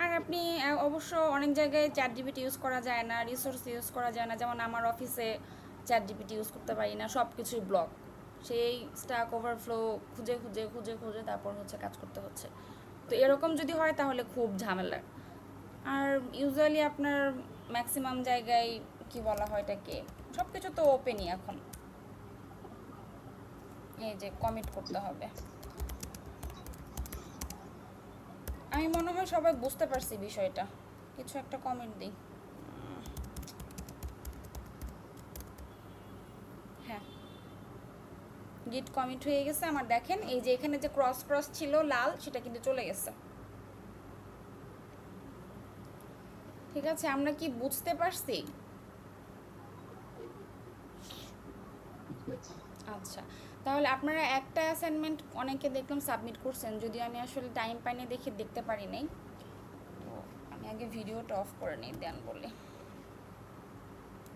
[SPEAKER 1] আর আপনি অবশ্য অনেক জায়গায় চ্যাট জিপিটি ইউজ করা যায় না, রিসোর্স ইউজ করা যায় না। যেমন আমার অফিসে চ্যাট জিপিটি ইউজ করতে পারি না, সব কিছুই ব্লক। সেই স্ট্যাক ওভারফ্লো খুঁজে খুঁজে খুঁজে খুঁজে তারপর হচ্ছে কাজ করতে হচ্ছে। তো এরকম যদি হয় তাহলে খুব ঝামেলা। আর ইউজুয়ালি আপনার ম্যাক্সিমাম জায়গায় কি বলা হয় এটাকে, সব কিছু তো ওপেনই এখন। এই যে কমিট করতে হবে। আমি মনে হয় সবাই বুঝতে পারছি বিষয়টা। কিছু একটা কমেন্ট দিই। হ্যাঁ, গিট কমিট হয়ে গেছে আমার। দেখেন এই যে এখানে যে ক্রস ক্রস ছিল লাল, সেটা কিন্তু চলে গেছে। ঠিক আছে, আমরা কি বুঝতে পারছি? আচ্ছা, তাহলে আপনারা একটা অ্যাসাইনমেন্ট অনেকে দেখলাম সাবমিট করছেন, যদিও আমি আসলে টাইম পাইনি দেখে দেখতে পারি নাই। তো আমি আগে ভিডিওটা অফ করে নিই দেন বলে।